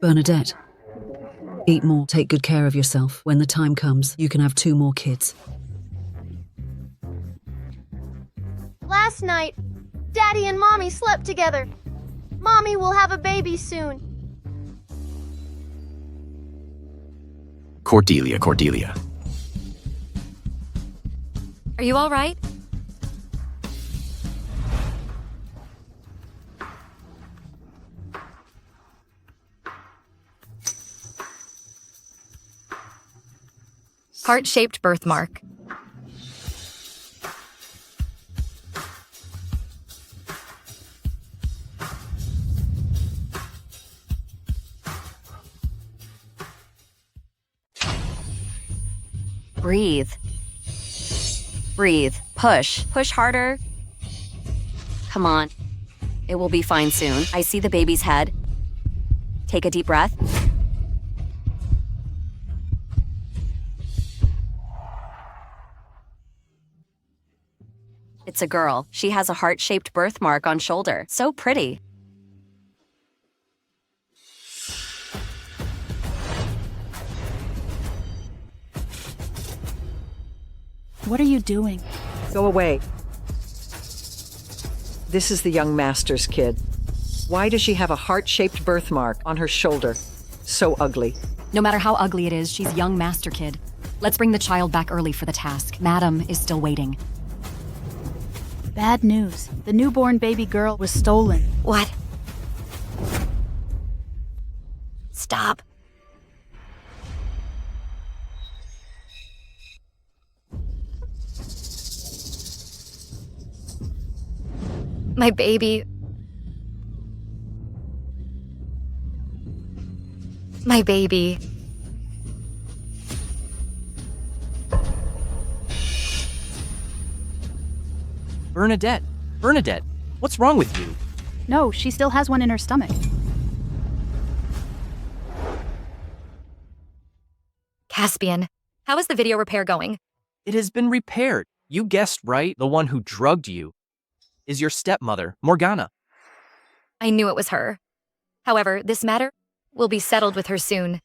Bernadette, eat more, take good care of yourself. When the time comes, you can have 2 more kids. Last night, Daddy and Mommy slept together. Mommy will have a baby soon. Cordelia. Are you all right? Heart-shaped birthmark. Breathe. Breathe. Push. Push harder. Come on. It will be fine soon. I see the baby's head. Take a deep breath. It's a girl. She has a heart-shaped birthmark on shoulder. So pretty. What are you doing? Go away. This is the young master's kid. Why does she have a heart-shaped birthmark on her shoulder? So ugly. No matter how ugly it is, she's young master kid. Let's bring the child back early for the task. Madam is still waiting. Bad news. The newborn baby girl was stolen. What? Stop. My baby. My baby. Bernadette, what's wrong with you? No, she still has one in her stomach. Caspian, how is the video repair going? It has been repaired. You guessed right, the one who drugged you is your stepmother, Morgana. I knew it was her. However, this matter will be settled with her soon.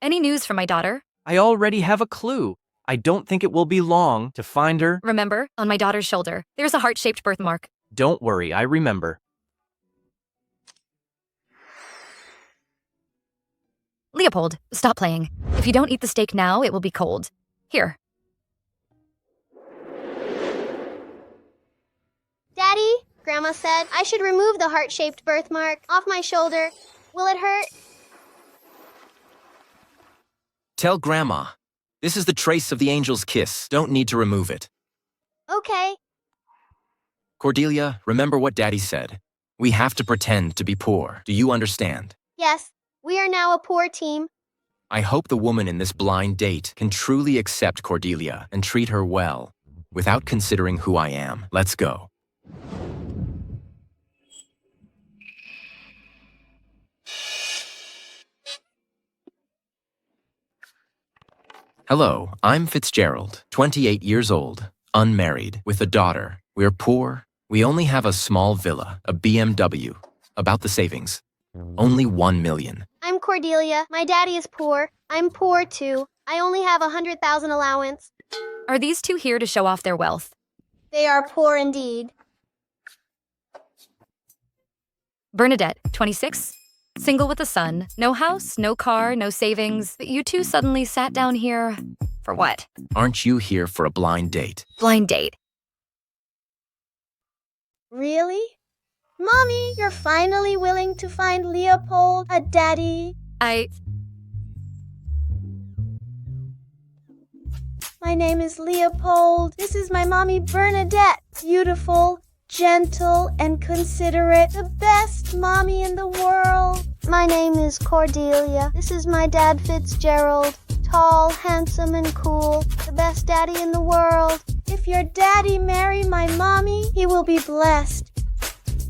Any news from my daughter? I already have a clue. I don't think it will be long to find her. Remember, on my daughter's shoulder, there's a heart-shaped birthmark. Don't worry, I remember. Leopold, stop playing. If you don't eat the steak now, it will be cold. Here. Daddy, Grandma said I should remove the heart-shaped birthmark off my shoulder. Will it hurt? Tell Grandma. This is the trace of the angel's kiss. Don't need to remove it. Okay. Cordelia, remember what Daddy said. We have to pretend to be poor. Do you understand? Yes, we are now a poor team. I hope the woman in this blind date can truly accept Cordelia and treat her well, without considering who I am. Let's go. Hello, I'm Fitzgerald, 28 years old, unmarried, with a daughter. We're poor. We only have a small villa, a BMW. About the savings. Only 1 million. I'm Cordelia. My daddy is poor. I'm poor too. I only have 100,000 allowance. Are these two here to show off their wealth? They are poor indeed. Bernadette, 26, single with a son, no house, no car, no savings, but you two suddenly sat down here for what? Aren't you here for a blind date? Blind date. Really? Mommy, you're finally willing to find Leopold a daddy? My name is Leopold. This is my mommy Bernadette. Beautiful, gentle, and considerate. The best mommy in the world. My name is Cordelia. This is my dad Fitzgerald. Tall, handsome, and cool. The best daddy in the world. If your daddy marry my mommy, he will be blessed.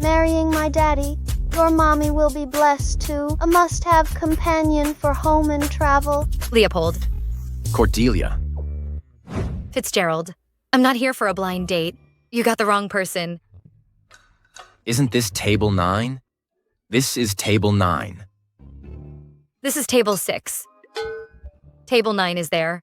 Marrying my daddy, your mommy will be blessed too. A must-have companion for home and travel. Leopold. Cordelia. Fitzgerald. I'm not here for a blind date. You got the wrong person. Isn't this table 9? This is table 9. This is table 6. Table 9 is there.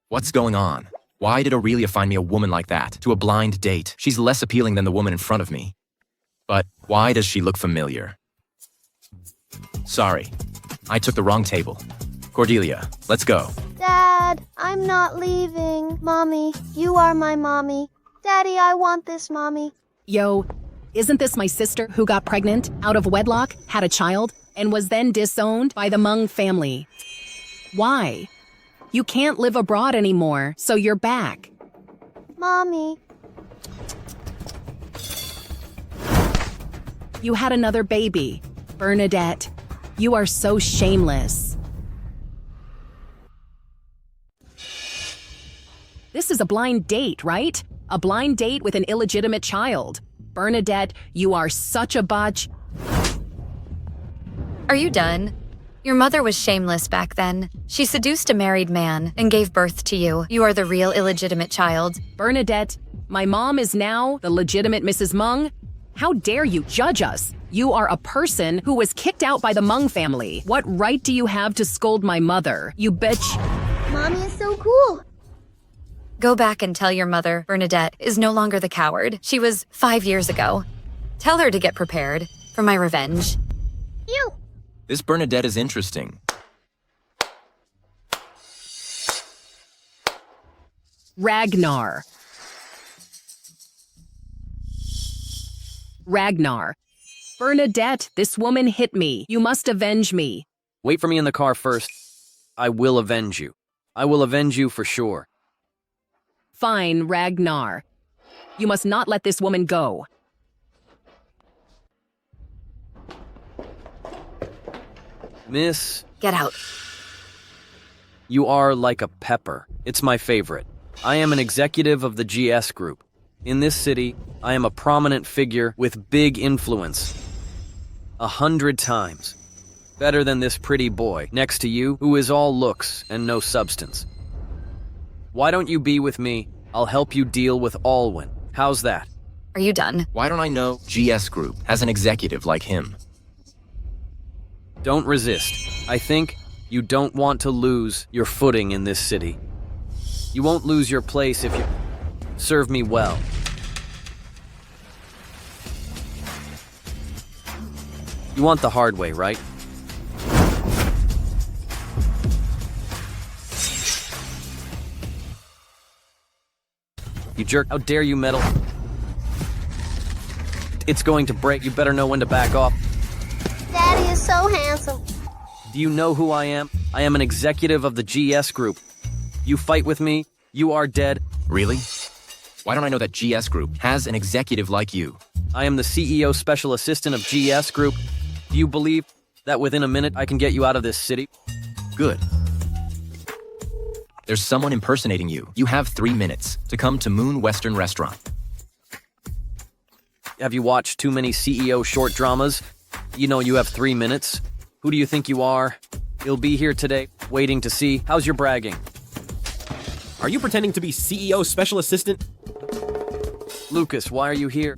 What's going on? Why did Aurelia find me a woman like that to a blind date? She's less appealing than the woman in front of me. But why does she look familiar? Sorry, I took the wrong table. Cordelia, let's go. Dad, I'm not leaving. Mommy, you are my mommy. Daddy, I want this mommy. Yo, isn't this my sister who got pregnant, out of wedlock, had a child, and was then disowned by the Mung family? Why? You can't live abroad anymore, so you're back. Mommy. You had another baby. Bernadette, you are so shameless. This is a blind date, right? A blind date with an illegitimate child. Bernadette, you are such a butch. Are you done? Your mother was shameless back then. She seduced a married man and gave birth to you. You are the real illegitimate child. Bernadette, my mom is now the legitimate Mrs. Mung. How dare you judge us? You are a person who was kicked out by the Mung family. What right do you have to scold my mother, you bitch? Mommy is so cool. Go back and tell your mother Bernadette is no longer the coward she was 5 years ago. Tell her to get prepared for my revenge. You. This Bernadette is interesting. Ragnar. Bernadette, this woman hit me. You must avenge me. Wait for me in the car first. I will avenge you. I will avenge you for sure. Fine, Ragnar. You must not let this woman go. Miss, Get out. you are like a pepper. It's my favorite. I am an executive of the GS Group. In this city, I am a prominent figure with big influence. 100 times. Better than this pretty boy next to you who is all looks and no substance. Why don't you be with me? I'll help you deal with Alwyn. How's that? Are you done? Why don't I know GS Group has an executive like him? Don't resist. I think you don't want to lose your footing in this city. You won't lose your place if you serve me well. You want the hard way, right? You jerk, how dare you meddle? It's going to break, you better know when to back off. Daddy is so handsome. Do you know who I am? I am an executive of the GS Group. You fight with me, you are dead. Really? Why don't I know that GS Group has an executive like you? I am the CEO Special Assistant of GS Group. Do you believe that within a minute I can get you out of this city? Good. There's someone impersonating you. You have 3 minutes to come to Moon Western Restaurant. Have you watched too many CEO short dramas? You know you have 3 minutes. Who do you think you are? You'll be here today, waiting to see. How's your bragging? Are you pretending to be CEO Special Assistant? Lucas, why are you here?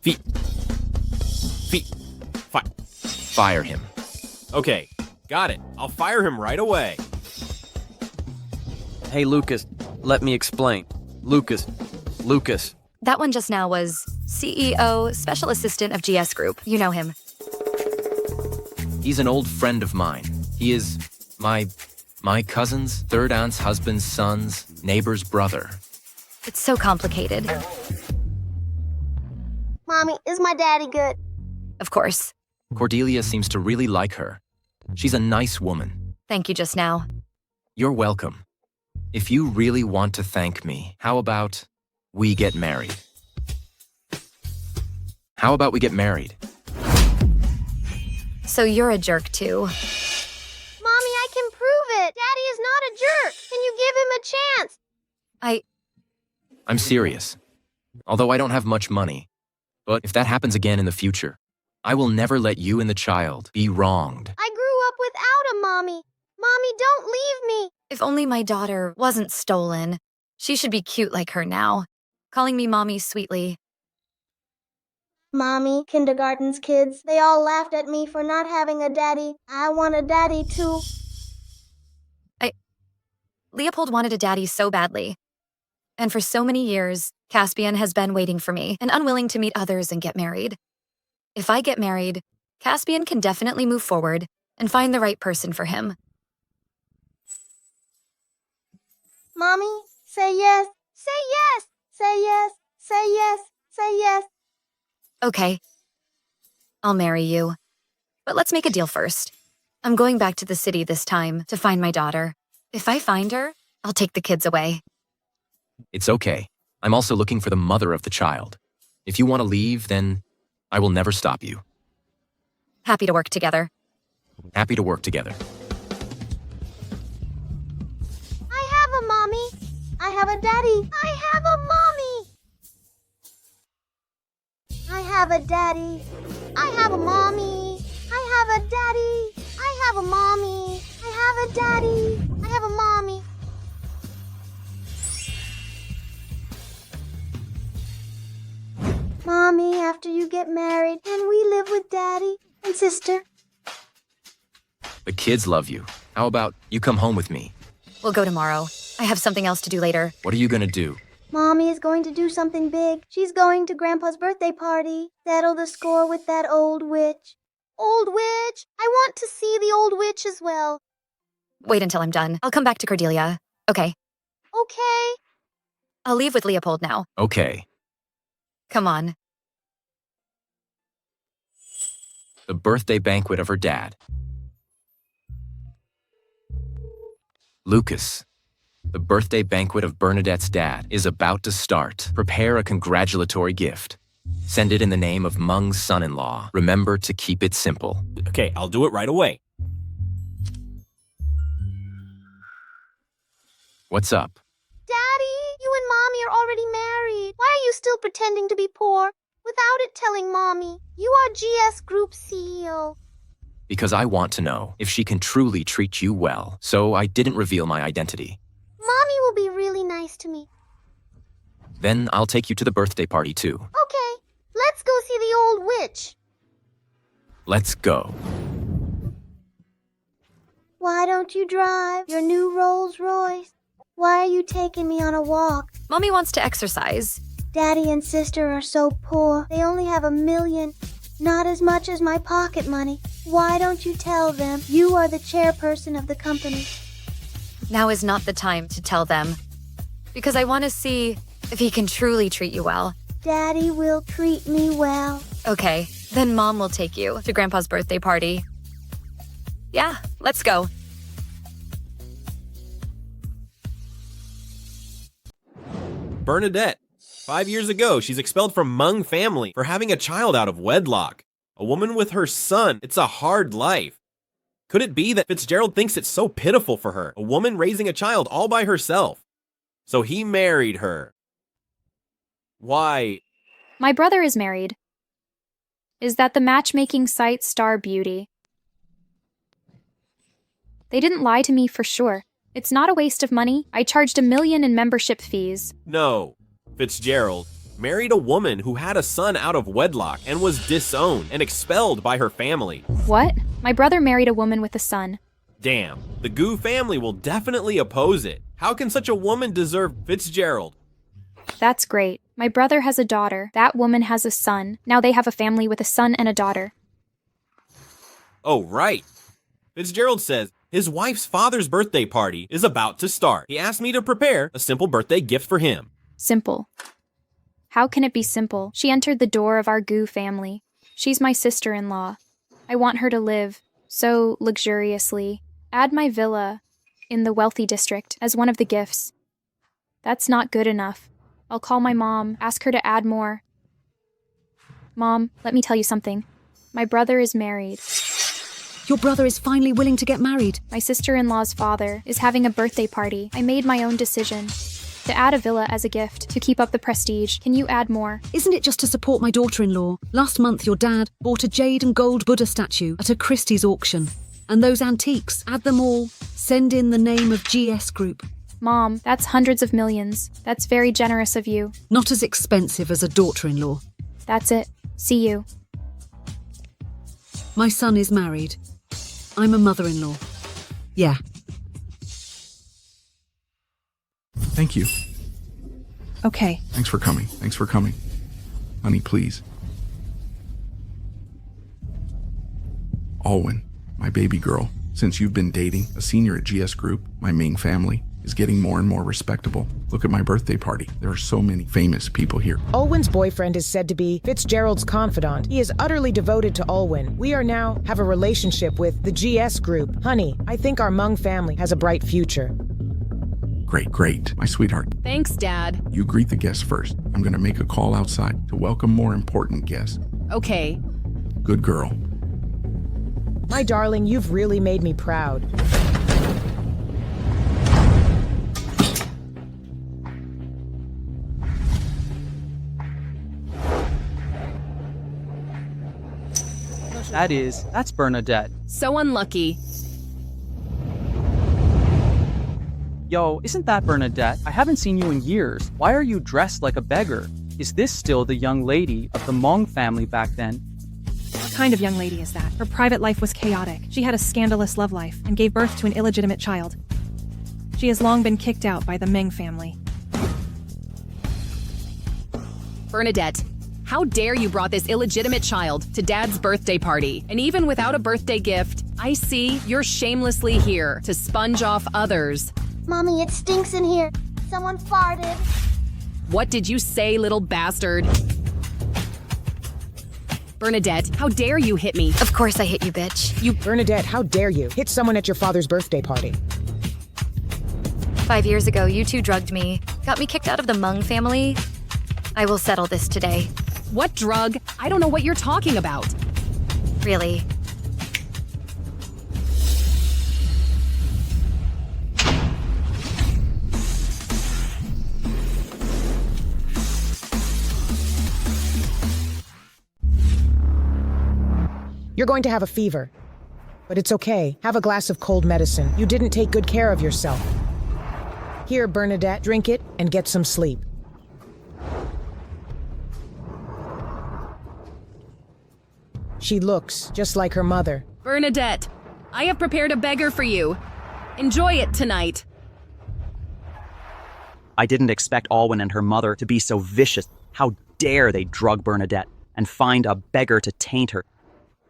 Feet. Fire him. Okay, got it. I'll fire him right away. Hey, Lucas, let me explain. Lucas. That one just now was CEO, Special Assistant of GS Group. You know him. He's an old friend of mine. He is my cousin's, third aunt's husband's son's neighbor's brother. It's so complicated. Mommy, is my daddy good? Of course. Cordelia seems to really like her. She's a nice woman. Thank you just now. You're welcome. If you really want to thank me, how about we get married? How about we get married? So you're a jerk too. Mommy, I can prove it. Daddy is not a jerk. Can you give him a chance? I'm serious. Although I don't have much money. But if that happens again in the future, I will never let you and the child be wronged. I grew up without a mommy. Mommy, don't leave me. If only my daughter wasn't stolen. She should be cute like her now, calling me mommy sweetly. Mommy, kindergarten's kids, they all laughed at me for not having a daddy. I want a daddy too. Leopold wanted a daddy so badly. And for so many years, Caspian has been waiting for me and unwilling to meet others and get married. If I get married, Caspian can definitely move forward and find the right person for him. Mommy, say yes. Say yes. Say yes. Say yes. Say yes. Okay. I'll marry you. But let's make a deal first. I'm going back to the city this time to find my daughter. If I find her, I'll take the kids away. It's okay. I'm also looking for the mother of the child. If you want to leave, then I will never stop you. Happy to work together. Happy to work together. I have a mommy. I have a daddy. I have a mommy. I have a daddy. I have a mommy. I have a daddy. I have a mommy. I have a daddy. I have a mommy. Mommy, after you get married, can we live with Daddy and sister? The kids love you. How about you come home with me? We'll go tomorrow. I have something else to do later. What are you gonna do? Mommy is going to do something big. She's going to Grandpa's birthday party. Settle the score with that old witch. Old witch! I want to see the old witch as well. Wait until I'm done. I'll come back to Cordelia. Okay. Okay. I'll leave with Leopold now. Okay. Come on. The birthday banquet of her dad. Lucas. The birthday banquet of Bernadette's dad is about to start. Prepare a congratulatory gift. Send it in the name of Mung's son-in-law. Remember to keep it simple. Okay, I'll do it right away. What's up? Daddy, you and Mommy are already married. Why are you still pretending to be poor? Without it telling Mommy, you are GS Group CEO. Because I want to know if she can truly treat you well, so I didn't reveal my identity. Mommy will be really nice to me. Then I'll take you to the birthday party too. Okay, let's go see the old witch. Let's go. Why don't you drive your new Rolls Royce? Why are you taking me on a walk? Mommy wants to exercise. Daddy and sister are so poor. They only have $1 million. Not as much as my pocket money. Why don't you tell them you are the chairperson of the company? Now is not the time to tell them. Because I want to see if he can truly treat you well. Daddy will treat me well. Okay, then Mom will take you to Grandpa's birthday party. Yeah, let's go. Bernadette. 5 years ago, she's expelled from Mung family for having a child out of wedlock. A woman with her son, it's a hard life. Could it be that Fitzgerald thinks it's so pitiful for her, a woman raising a child all by herself? So he married her. Why? My brother is married. Is that the matchmaking site Star Beauty? They didn't lie to me for sure. It's not a waste of money. I charged $1 million in membership fees. No. Fitzgerald married a woman who had a son out of wedlock and was disowned and expelled by her family. What? My brother married a woman with a son. Damn, the Gu family will definitely oppose it. How can such a woman deserve Fitzgerald? That's great. My brother has a daughter. That woman has a son. Now they have a family with a son and a daughter. Oh, right. Fitzgerald says his wife's father's birthday party is about to start. He asked me to prepare a simple birthday gift for him. Simple. How can it be simple? She entered the door of our Gu family. She's my sister-in-law. I want her to live so luxuriously. Add my villa in the wealthy district as one of the gifts. That's not good enough. I'll call my mom, ask her to add more. Mom, let me tell you something. My brother is married. Your brother is finally willing to get married. My sister-in-law's father is having a birthday party. I made my own decision. To add a villa as a gift, to keep up the prestige. Can you add more? Isn't it just to support my daughter-in-law? Last month, your dad bought a jade and gold Buddha statue at a Christie's auction. And those antiques, add them all. Send in the name of GS Group. Mom, that's hundreds of millions. That's very generous of you. Not as expensive as a daughter-in-law. That's it. See you. My son is married. I'm a mother-in-law. Yeah. Thank you. Okay. Thanks for coming. Thanks for coming. Honey, please. Alwyn, my baby girl, since you've been dating a senior at GS Group, my main family, is getting more and more respectable. Look at my birthday party. There are so many famous people here. Olwen's boyfriend is said to be Fitzgerald's confidant. He is utterly devoted to Olwen. We are now have a relationship with the GS Group. Honey, I think our Mung family has a bright future. Great, my sweetheart. Thanks, Dad. You greet the guests first. I'm gonna make a call outside to welcome more important guests. Okay. Good girl. My darling, you've really made me proud. That's Bernadette. So unlucky. Yo, isn't that Bernadette? I haven't seen you in years. Why are you dressed like a beggar? Is this still the young lady of the Mong family back then? What kind of young lady is that? Her private life was chaotic. She had a scandalous love life and gave birth to an illegitimate child. She has long been kicked out by the Meng family. Bernadette, how dare you brought this illegitimate child to Dad's birthday party? And even without a birthday gift, I see you're shamelessly here to sponge off others. Mommy, it stinks in here. Someone farted. What did you say, little bastard? Bernadette, how dare you hit me? Of course I hit you, bitch. Bernadette, how dare you hit someone at your father's birthday party? 5 years ago, you two drugged me, got me kicked out of the Meng family. I will settle this today. What drug? I don't know what you're talking about. Really. You're going to have a fever. But it's okay. Have a glass of cold medicine. You didn't take good care of yourself. Here, Bernadette, drink it and get some sleep. She looks just like her mother. Bernadette, I have prepared a beggar for you. Enjoy it tonight. I didn't expect Alwyn and her mother to be so vicious. How dare they drug Bernadette and find a beggar to taint her?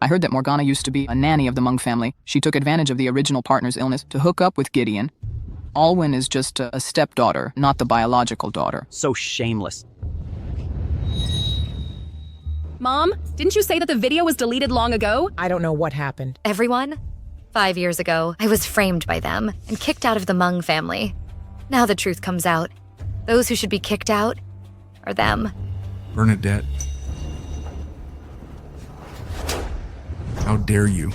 I heard that Morgana used to be a nanny of the Mung family. She took advantage of the original partner's illness to hook up with Gideon. Alwyn is just a stepdaughter, not the biological daughter. So shameless. Mom, didn't you say that the video was deleted long ago? I don't know what happened. Everyone? 5 years ago, I was framed by them and kicked out of the Meng family. Now the truth comes out. Those who should be kicked out are them. Bernadette. How dare you?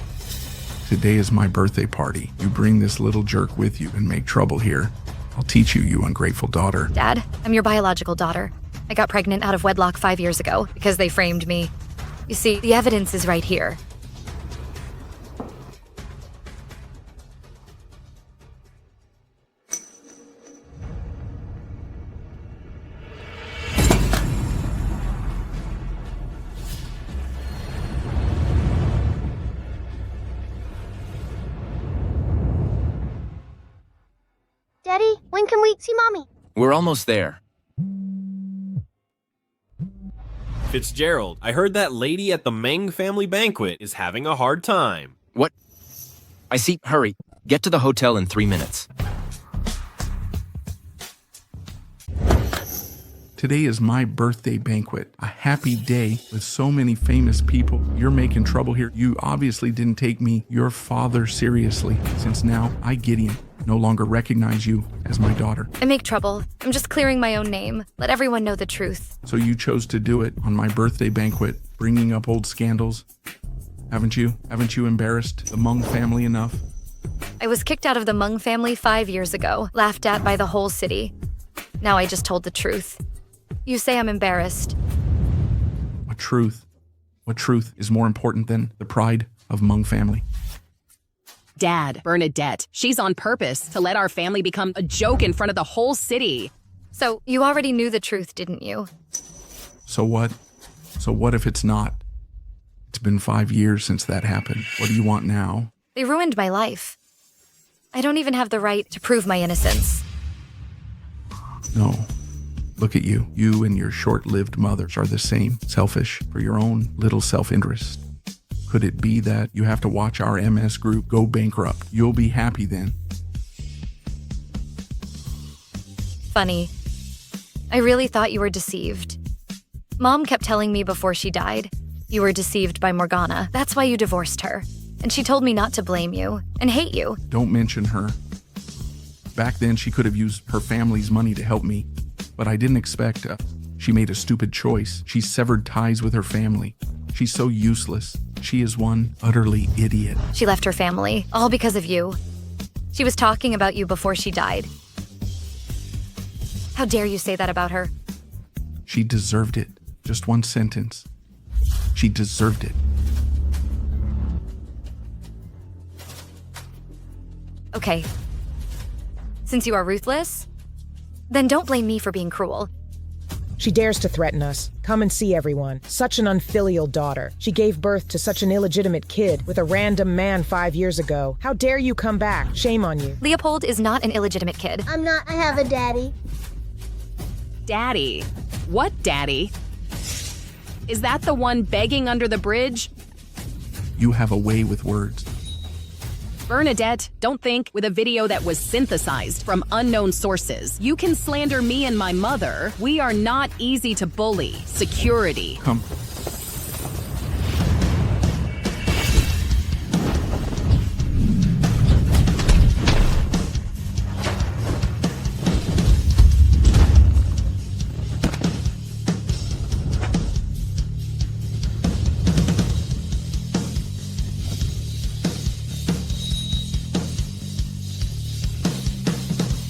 Today is my birthday party. You bring this little jerk with you and make trouble here. I'll teach you, you ungrateful daughter. Dad, I'm your biological daughter. I got pregnant out of wedlock 5 years ago because they framed me. You see, the evidence is right here. Daddy, when can we see Mommy? We're almost there. Fitzgerald, I heard that lady at the Meng family banquet is having a hard time. What? I see. Hurry. Get to the hotel in 3 minutes. Today is my birthday banquet. A happy day with so many famous people. You're making trouble here. You obviously didn't take me, your father, seriously, since now I, Gideon, no longer recognize you as my daughter. I make trouble. I'm just clearing my own name. Let everyone know the truth. So you chose to do it on my birthday banquet, bringing up old scandals. Haven't you? Haven't you embarrassed the Meng family enough? I was kicked out of the Meng family 5 years ago, laughed at by the whole city. Now I just told the truth. You say I'm embarrassed. What truth? What truth is more important than the pride of Meng family? Dad, Bernadette, she's on purpose to let our family become a joke in front of the whole city. So you already knew the truth, didn't you? So what? So what if it's not? It's been 5 years since that happened. What do you want now? They ruined my life. I don't even have the right to prove my innocence. No. Look at you. You and your short-lived mothers are the same, selfish for your own little self-interest. Could it be that you have to watch our MS group go bankrupt? You'll be happy then. Funny. I really thought you were deceived. Mom kept telling me before she died, you were deceived by Morgana. That's why you divorced her. And she told me not to blame you and hate you. Don't mention her. Back then, she could have used her family's money to help me, but I didn't expect. She made a stupid choice. She severed ties with her family. She's so useless. She is one utterly idiot. She left her family, all because of you. She was talking about you before she died. How dare you say that about her? She deserved it. Just one sentence. She deserved it. Okay. Since you are ruthless, then don't blame me for being cruel. She dares to threaten us. Come and see everyone. Such an unfilial daughter. She gave birth to such an illegitimate kid with a random man 5 years ago. How dare you come back? Shame on you. Leopold is not an illegitimate kid. I'm not. I have a daddy. Daddy? What daddy? Is that the one begging under the bridge? You have a way with words. Bernadette, don't think with a video that was synthesized from unknown sources. You can slander me and my mother. We are not easy to bully. Security. Come.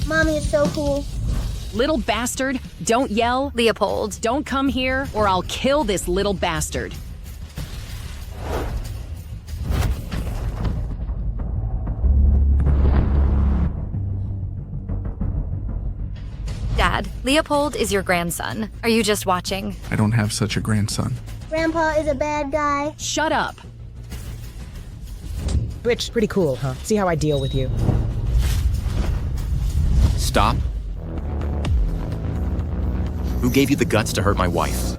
Mommy is so cool. Little bastard, don't yell. Leopold. Don't come here or I'll kill this little bastard. Dad, Leopold is your grandson. Are you just watching? I don't have such a grandson. Grandpa is a bad guy. Shut up. Which, pretty cool, huh? See how I deal with you. Stop. Who gave you the guts to hurt my wife?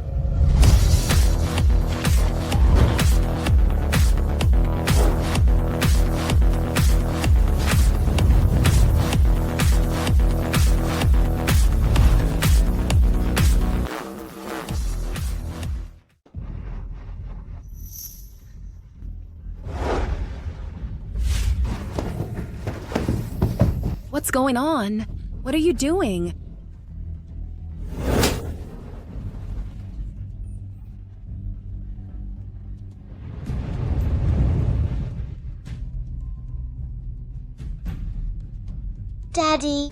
What's going on? What are you doing? Daddy.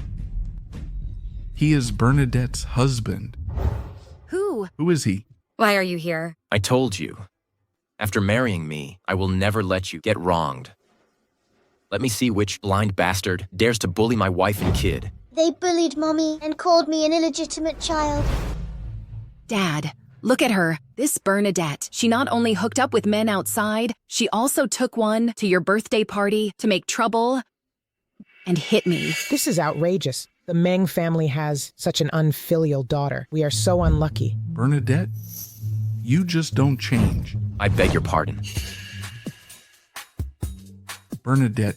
He is Bernadette's husband. Who? Who is he? Why are you here? I told you. After marrying me, I will never let you get wronged. Let me see which blind bastard dares to bully my wife and kid. They bullied Mommy and called me an illegitimate child. Dad, look at her. This Bernadette. She not only hooked up with men outside, she also took one to your birthday party to make trouble and hit me. This is outrageous. The Meng family has such an unfilial daughter. We are so unlucky. Bernadette, you just don't change. I beg your pardon. Bernadette,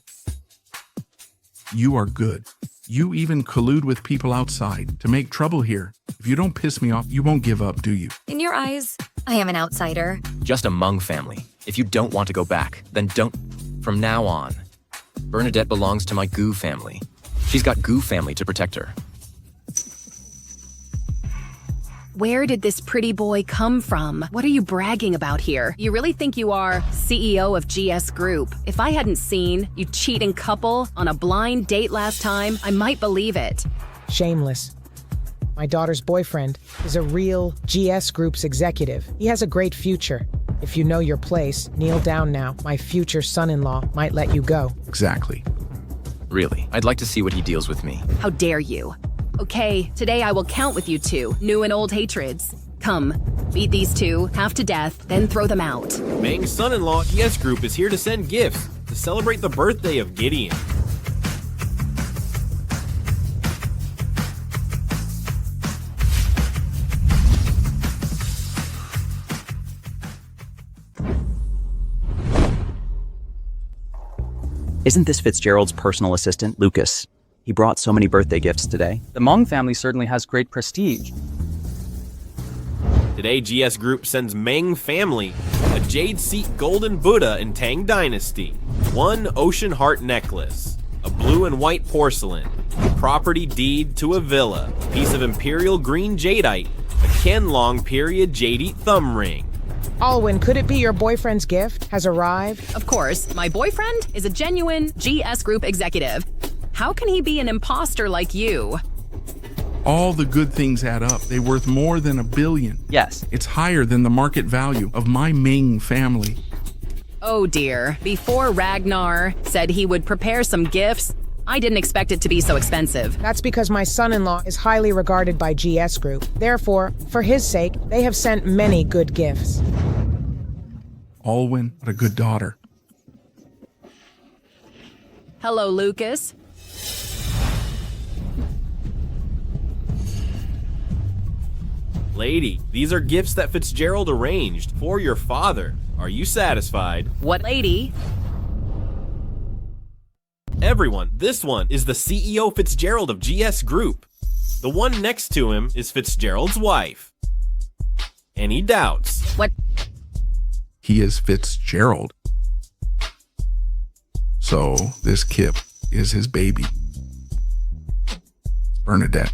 you are good. You even collude with people outside to make trouble here. If you don't piss me off, you won't give up, do you? In your eyes, I am an outsider. Just a Meng family. If you don't want to go back, then don't. From now on, Bernadette belongs to my Goo family. She's got Goo family to protect her. Where did this pretty boy come from? What are you bragging about here? You really think you are CEO of GS Group? If I hadn't seen you cheating couple on a blind date last time, I might believe it. Shameless. My daughter's boyfriend is a real GS Group's executive. He has a great future. If you know your place, kneel down now. My future son-in-law might let you go. Exactly. Really, I'd like to see what he deals with me. How dare you? Okay, today I will count with you two, new and old hatreds. Come, beat these two, half to death, then throw them out. Meng's son-in-law, GS Group, is here to send gifts to celebrate the birthday of Gideon. Isn't this Fitzgerald's personal assistant, Lucas? He brought so many birthday gifts today. The Meng family certainly has great prestige. Today, GS Group sends Meng family a jade seat golden Buddha in Tang Dynasty, one ocean heart necklace, a blue and white porcelain, property deed to a villa, a piece of imperial green jadeite, a Qianlong period jadeite thumb ring. Alwyn, could it be your boyfriend's gift has arrived? Of course, my boyfriend is a genuine GS Group executive. How can he be an imposter like you? All the good things add up. They're worth more than $1 billion. Yes. It's higher than the market value of my Ming family. Oh dear, before Ragnar said he would prepare some gifts, I didn't expect it to be so expensive. That's because my son-in-law is highly regarded by GS Group. Therefore, for his sake, they have sent many good gifts. Alwyn, what a good daughter. Hello, Lucas. Lady, these are gifts that Fitzgerald arranged for your father. Are you satisfied? What lady? Everyone, this one is the CEO Fitzgerald of GS Group. The one next to him is Fitzgerald's wife. Any doubts? What? He is Fitzgerald. So this Kip is his baby. Bernadette.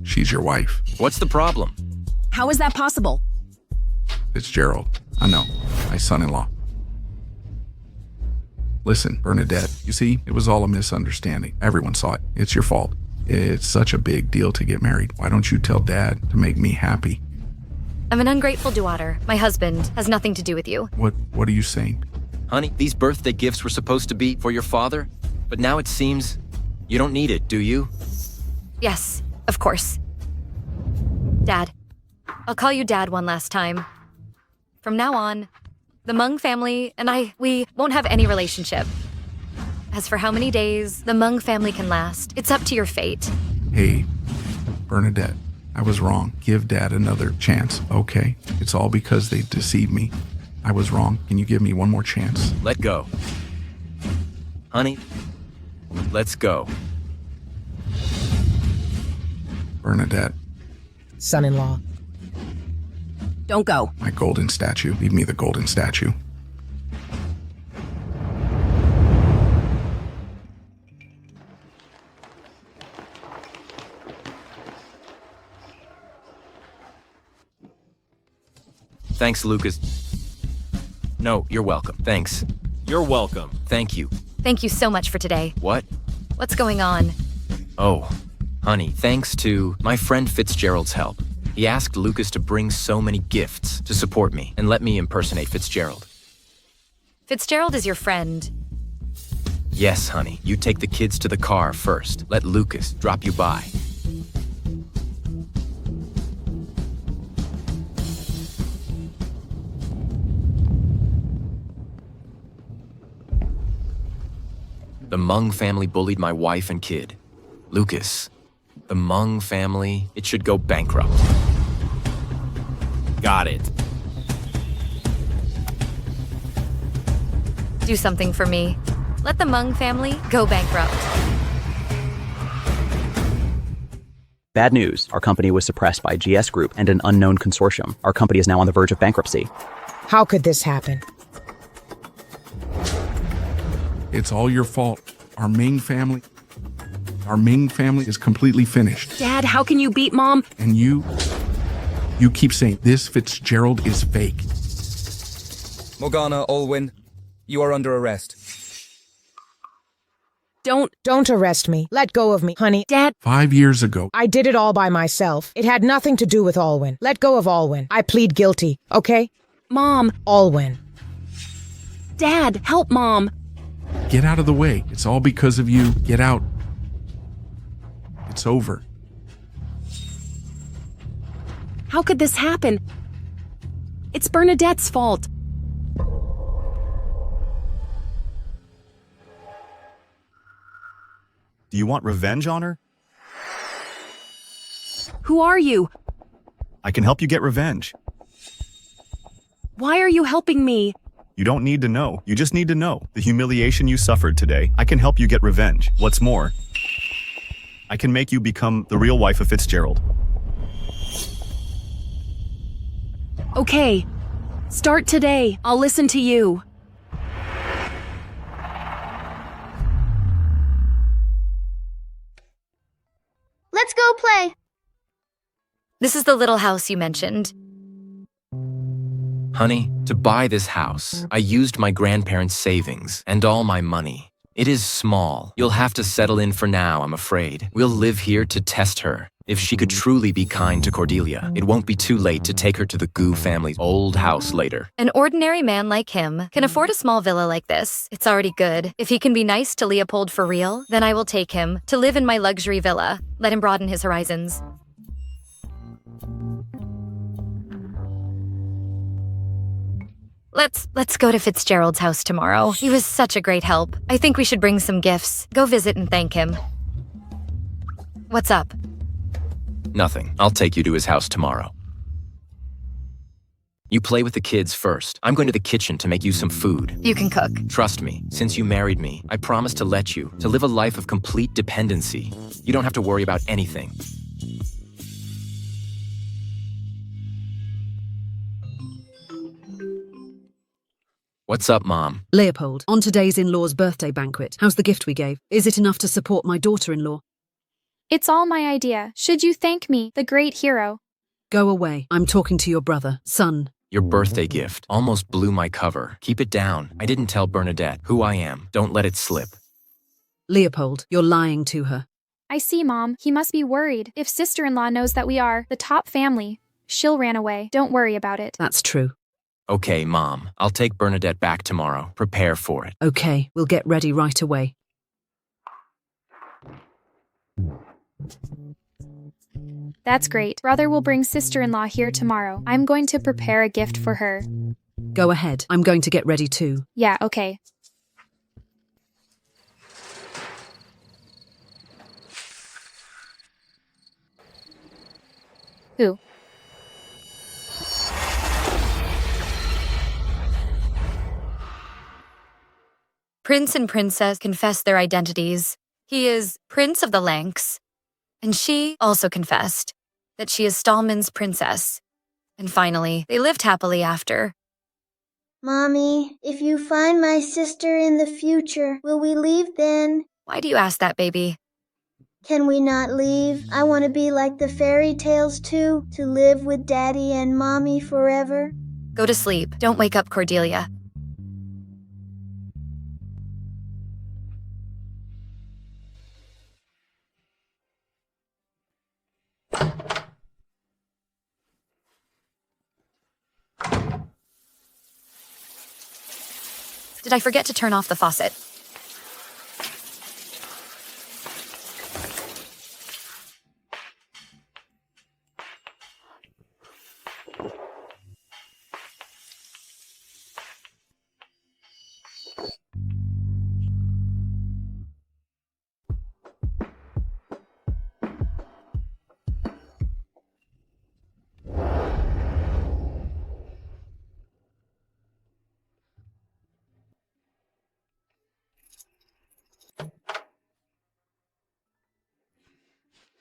She's your wife. What's the problem? How is that possible? Fitzgerald. I know. My son-in-law. Listen, Bernadette, you see, it was all a misunderstanding. Everyone saw it. It's your fault. It's such a big deal to get married. Why don't you tell Dad to make me happy? I'm an ungrateful daughter. My husband has nothing to do with you. What are you saying? Honey, these birthday gifts were supposed to be for your father, but now it seems you don't need it, do you? Yes, of course. Dad. I'll call you Dad one last time. From now on, the Meng family and we won't have any relationship. As for how many days the Meng family can last, it's up to your fate. Hey, Bernadette, I was wrong. Give Dad another chance, okay? It's all because they deceived me. I was wrong. Can you give me one more chance? Let go. Honey, let's go. Bernadette. Son-in-law. Don't go. My golden statue. Leave me the golden statue. Thanks, Lucas. No, you're welcome. Thanks. You're welcome. Thank you. Thank you so much for today. What? What's going on? Oh, honey, thanks to my friend Fitzgerald's help. He asked Lucas to bring so many gifts to support me and let me impersonate Fitzgerald. Fitzgerald is your friend. Yes, honey. You take the kids to the car first. Let Lucas drop you by. The Meng family bullied my wife and kid. Lucas, the Meng family, it should go bankrupt. Got it. Do something for me. Let the Meng family go bankrupt. Bad news. Our company was suppressed by GS Group and an unknown consortium. Our company is now on the verge of bankruptcy. How could this happen? It's all your fault. Our Ming family is completely finished. Dad, how can you beat Mom? And you keep saying this Fitzgerald is fake. Morgana, Alwyn, you are under arrest. Don't arrest me. Let go of me, honey. Dad. 5 years ago. I did it all by myself. It had nothing to do with Alwyn. Let go of Alwyn. I plead guilty, okay? Mom. Alwyn. Dad, help Mom. Get out of the way. It's all because of you. Get out. It's over. How could this happen? It's Bernadette's fault. Do you want revenge on her? Who are you? I can help you get revenge. Why are you helping me? You don't need to know. You just need to know the humiliation you suffered today. I can help you get revenge. What's more, I can make you become the real wife of Fitzgerald. Okay. Start today. I'll listen to you. Let's go play. This is the little house you mentioned. Honey, to buy this house, I used my grandparents' savings and all my money. It is small. You'll have to settle in for now, I'm afraid. We'll live here to test her. If she could truly be kind to Cordelia, it won't be too late to take her to the Gu family's old house later. An ordinary man like him can afford a small villa like this. It's already good. If he can be nice to Leopold for real, then I will take him to live in my luxury villa. Let him broaden his horizons. Let's go to Fitzgerald's house tomorrow. He was such a great help. I think we should bring some gifts. Go visit and thank him. What's up? Nothing. I'll take you to his house tomorrow. You play with the kids first. I'm going to the kitchen to make you some food. You can cook. Trust me, since you married me, I promise to let you, to live a life of complete dependency. You don't have to worry about anything. What's up, Mom? Leopold, on today's in-law's birthday banquet, how's the gift we gave? Is it enough to support my daughter-in-law? It's all my idea. Should you thank me, the great hero? Go away. I'm talking to your brother, son. Your birthday gift almost blew my cover. Keep it down. I didn't tell Bernadette who I am. Don't let it slip. Leopold, you're lying to her. I see, Mom. He must be worried. If sister-in-law knows that we are the top family, she'll ran away. Don't worry about it. That's true. Okay, Mom. I'll take Bernadette back tomorrow. Prepare for it. Okay, we'll get ready right away. That's great. Brother will bring sister-in-law here tomorrow. I'm going to prepare a gift for her. Go ahead. I'm going to get ready too. Yeah, okay. Who? Prince and Princess confess their identities. He is Prince of the Lanks, and she also confessed that she is Stallman's princess. And finally, they lived happily after. Mommy, if you find my sister in the future, will we leave then? Why do you ask that, baby? Can we not leave? I want to be like the fairy tales too, to live with Daddy and Mommy forever. Go to sleep. Don't wake up Cordelia. Did I forget to turn off the faucet?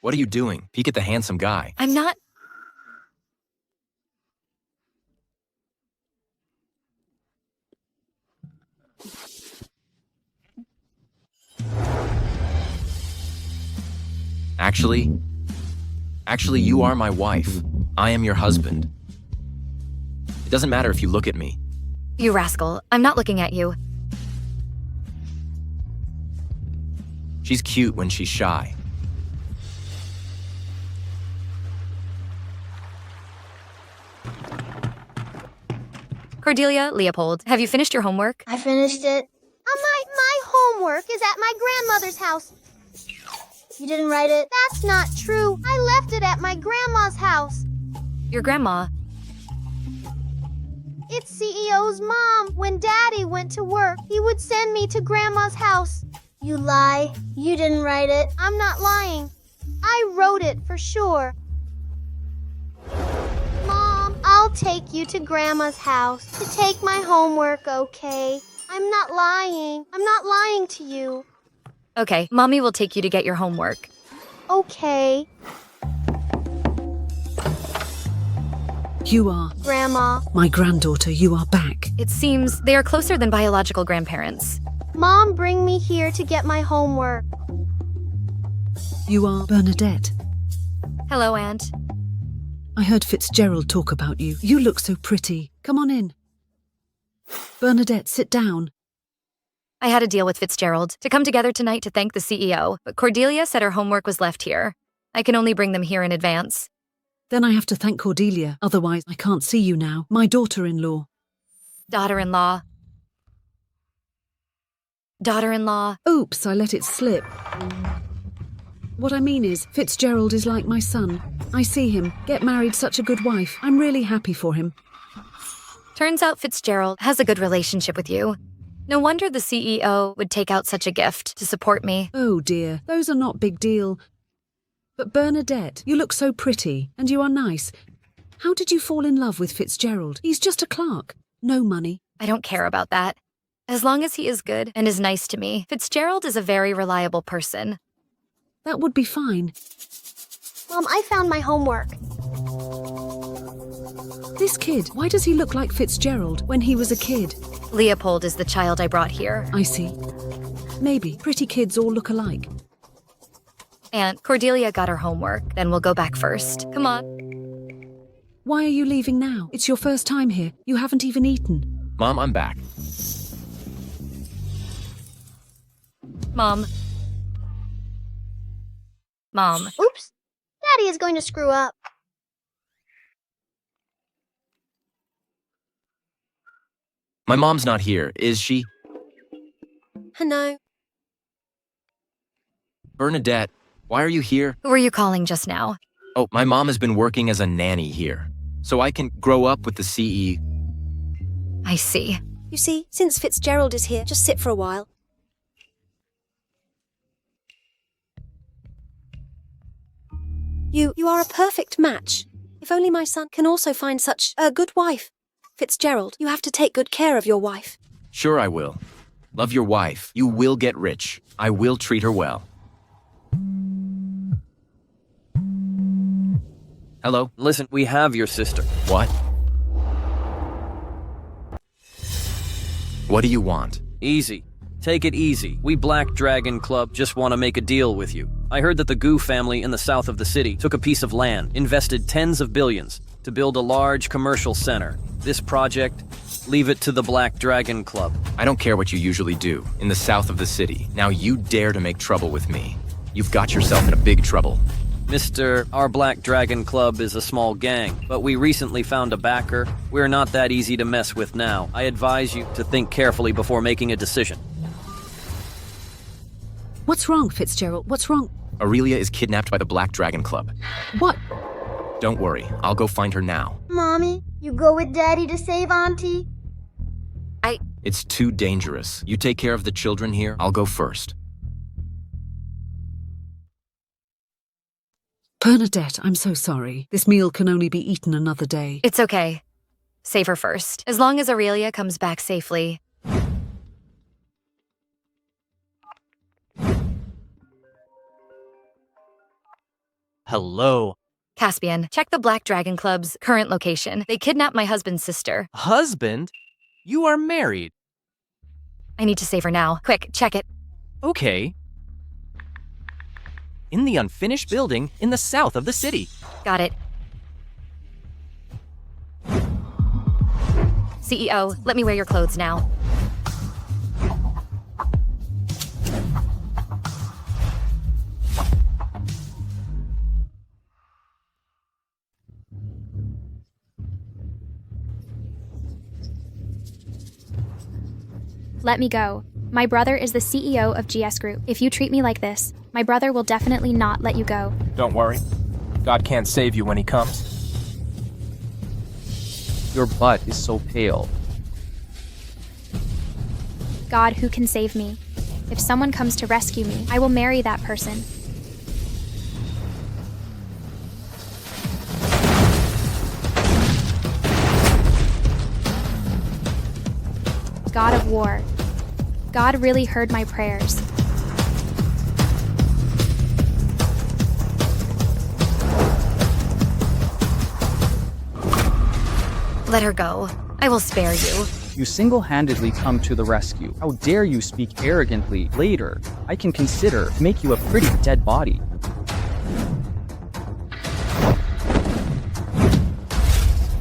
What are you doing? Peek at the handsome guy. I'm not... Actually, you are my wife. I am your husband. It doesn't matter if you look at me. You rascal. I'm not looking at you. She's cute when she's shy. Cordelia, Leopold, have you finished your homework? I finished it. My homework is at my grandmother's house. You didn't write it? That's not true. I left it at my grandma's house. Your grandma. It's CEO's mom. When Daddy went to work, he would send me to Grandma's house. You lie. You didn't write it. I'm not lying. I wrote it for sure. Mom, I'll take you to Grandma's house to take my homework, okay? I'm not lying. I'm not lying to you. Okay, Mommy will take you to get your homework. Okay. You are. Grandma. My granddaughter, you are back. It seems they are closer than biological grandparents. Mom, bring me here to get my homework. You are Bernadette. Hello, Aunt. I heard Fitzgerald talk about you. You look so pretty. Come on in. Bernadette, sit down. I had a deal with Fitzgerald to come together tonight to thank the CEO, but Cordelia said her homework was left here. I can only bring them here in advance. Then I have to thank Cordelia, otherwise I can't see you now. My daughter-in-law. Daughter-in-law. Daughter-in-law. Oops, I let it slip. What I mean is, Fitzgerald is like my son. I see him, get married such a good wife. I'm really happy for him. Turns out Fitzgerald has a good relationship with you. No wonder the CEO would take out such a gift to support me. Oh dear, those are not big deal. But Bernadette, you look so pretty, and you are nice. How did you fall in love with Fitzgerald? He's just a clerk. No money. I don't care about that. As long as he is good and is nice to me, Fitzgerald is a very reliable person. That would be fine. Mom, I found my homework. This kid, why does he look like Fitzgerald when he was a kid? Leopold is the child I brought here. I see. Maybe. Pretty kids all look alike. Aunt, Cordelia got her homework, then we'll go back first. Come on. Why are you leaving now? It's your first time here. You haven't even eaten. Mom, I'm back. Mom. Mom. Oops. Daddy is going to screw up. My mom's not here, is she? No. Bernadette, why are you here? Who were you calling just now? Oh, my mom has been working as a nanny here, so I can grow up with the CE. I see. You see, since Fitzgerald is here, just sit for a while. You are a perfect match. If only my son can also find such a good wife. Fitzgerald, you have to take good care of your wife. Sure I will. Love your wife. You will get rich. I will treat her well. Hello? Listen, we have your sister. What? What do you want? Easy. Take it easy. We Black Dragon Club just want to make a deal with you. I heard that the Gu family in the south of the city took a piece of land, invested tens of billions, to build a large commercial center. This project, leave it to the Black Dragon Club. I don't care what you usually do in the south of the city. Now you dare to make trouble with me. You've got yourself in a big trouble. Mister, our Black Dragon Club is a small gang, but we recently found a backer. We're not that easy to mess with now. I advise you to think carefully before making a decision. What's wrong, Fitzgerald? What's wrong? Aurelia is kidnapped by the Black Dragon Club. What? Don't worry, I'll go find her now. Mommy, you go with Daddy to save Auntie? It's too dangerous. You take care of the children here, I'll go first. Bernadette, I'm so sorry. This meal can only be eaten another day. It's okay. Save her first. As long as Aurelia comes back safely. Hello. Caspian, check the Black Dragon Club's current location. They kidnapped my husband's sister. Husband? You are married. I need to save her now. Quick, check it. Okay. In the unfinished building in the south of the city. Got it. CEO, let me wear your clothes now. Let me go. My brother is the CEO of GS Group. If you treat me like this, my brother will definitely not let you go. Don't worry. God can't save you when he comes. Your butt is so pale. God, who can save me? If someone comes to rescue me, I will marry that person. God of war. God really heard my prayers. Let her go. I will spare you. You single-handedly come to the rescue. How dare you speak arrogantly? Later, I can consider make you a pretty dead body.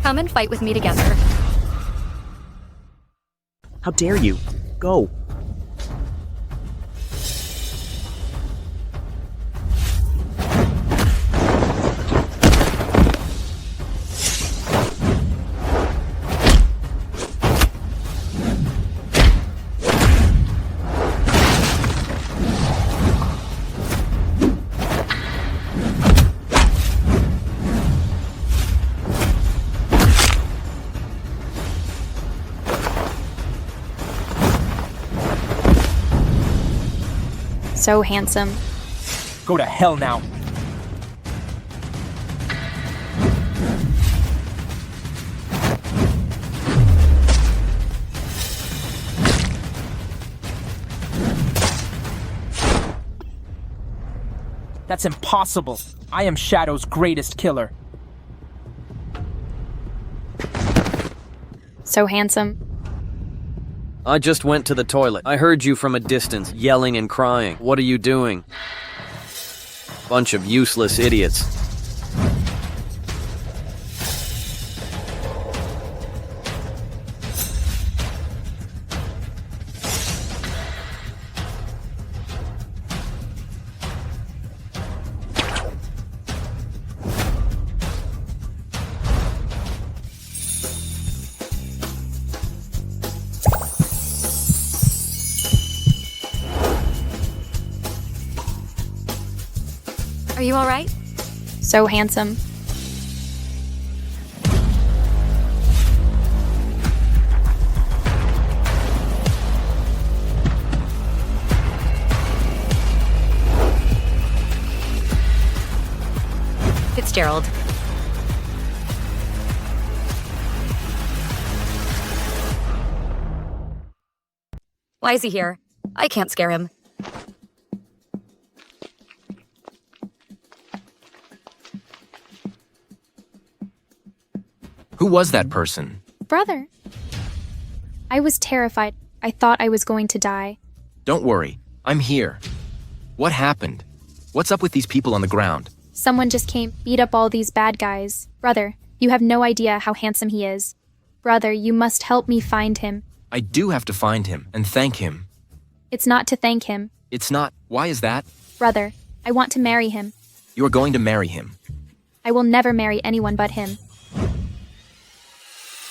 Come and fight with me together. How dare you? Go. So handsome. Go to hell now. That's impossible. I am Shadow's greatest killer. So handsome. I just went to the toilet. I heard you from a distance, yelling and crying. What are you doing? Bunch of useless idiots. Are you all right? So handsome. Fitzgerald. Why is he here? I can't scare him. Who was that person? Brother. I was terrified. I thought I was going to die. Don't worry. I'm here. What happened? What's up with these people on the ground? Someone just came, beat up all these bad guys. Brother, you have no idea how handsome he is. Brother, you must help me find him. I do have to find him and thank him. It's not to thank him. It's not. Why is that? Brother, I want to marry him. You are going to marry him. I will never marry anyone but him.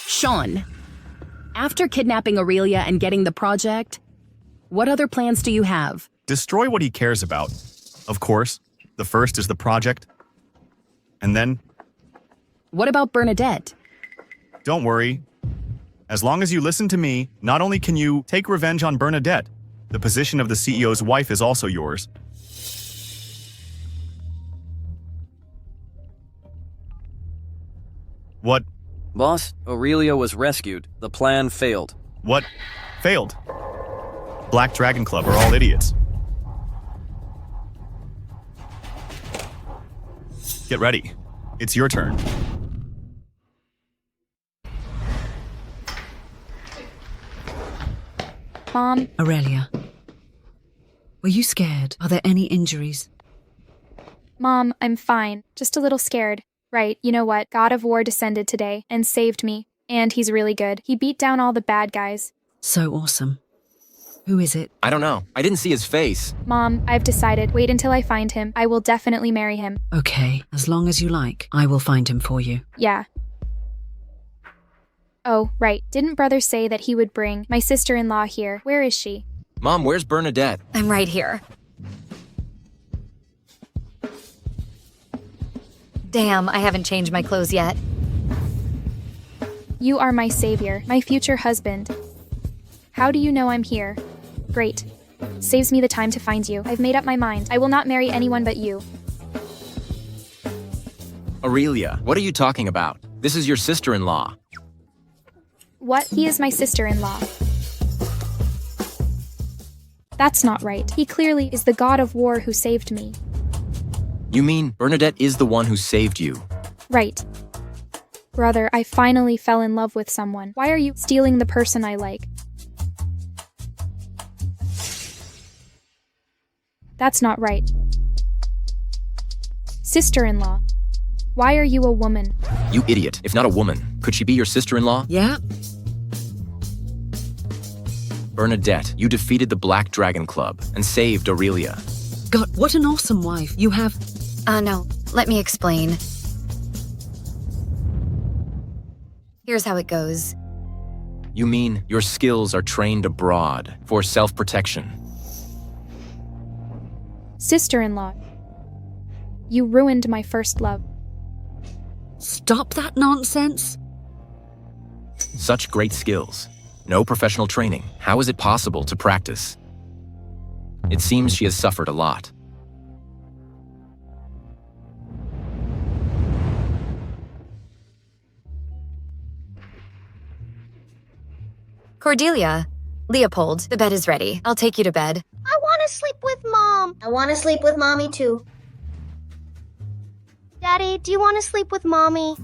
Shawn, after kidnapping Aurelia and getting the project, what other plans do you have? Destroy what he cares about. Of course, the first is the project. And then, What about Bernadette? don't worry. As long as you listen to me, not only can you take revenge on Bernadette, the position of the CEO's wife is also yours. What? Boss, Aurelia was rescued. The plan failed. What? Failed. Black Dragon Club are all idiots. Get ready. It's your turn. Mom? Aurelia. Were you scared? Are there any injuries? Mom, I'm fine. Just a little scared. Right, you know what? God of War descended today and saved me. And he's really good. He beat down all the bad guys. So awesome. Who is it? I don't know. I didn't see his face. Mom, I've decided. Wait until I find him. I will definitely marry him. Okay, as long as you like. I will find him for you. Yeah. Oh, right. Didn't brother say that he would bring my sister-in-law here? Where is she? Mom, where's Bernadette? I'm right here. Damn, I haven't changed my clothes yet. You are my savior, my future husband. How do you know I'm here? Great. Saves me the time to find you. I've made up my mind. I will not marry anyone but you. Aurelia, what are you talking about? This is your sister-in-law. What? He is my sister-in-law. That's not right. He clearly is the god of war who saved me. You mean Bernadette is the one who saved you? Right. Brother, I finally fell in love with someone. Why are you stealing the person I like? That's not right. Sister-in-law. Why are you a woman? You idiot. If not a woman, could she be your sister-in-law? Yeah. Bernadette, you defeated the Black Dragon Club and saved Aurelia. God, what an awesome wife. You have... No. Let me explain. Here's how it goes. You mean your skills are trained abroad for self-protection? Sister-in-law. You ruined my first love. Stop that nonsense. Such great skills. No professional training. How is it possible to practice? It seems she has suffered a lot. Cordelia. Leopold, the bed is ready. I'll take you to bed. I want to sleep with Mom. I want to sleep with Mommy, too. Daddy, do you want to sleep with Mommy?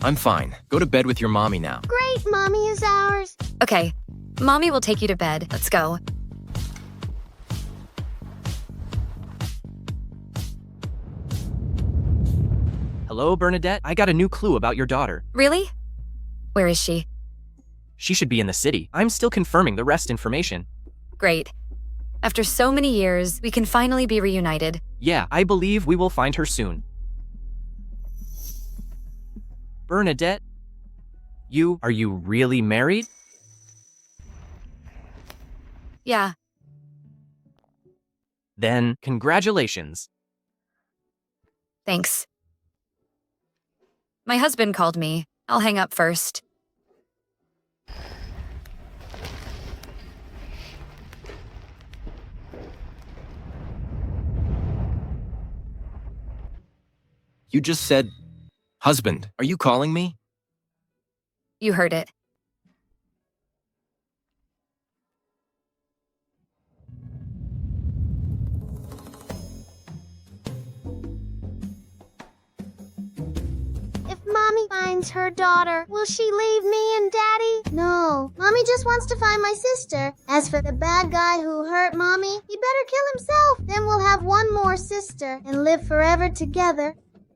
I'm fine. Go to bed with your mommy now. Great, Mommy is ours. Okay. Mommy will take you to bed. Let's go. Hello, Bernadette. I got a new clue about your daughter. Really? Where is she? She should be in the city. I'm still confirming the rest information. Great. After so many years, we can finally be reunited. Yeah, I believe we will find her soon. Bernadette, are you really married? Yeah. Then, congratulations. Thanks. My husband called me. I'll hang up first. You just said, husband, are you calling me? You heard it. If Mommy finds her daughter, will she leave me and Daddy? No. Mommy just wants to find my sister. As for the bad guy who hurt Mommy, he better kill himself. Then we'll have one more sister and live forever together.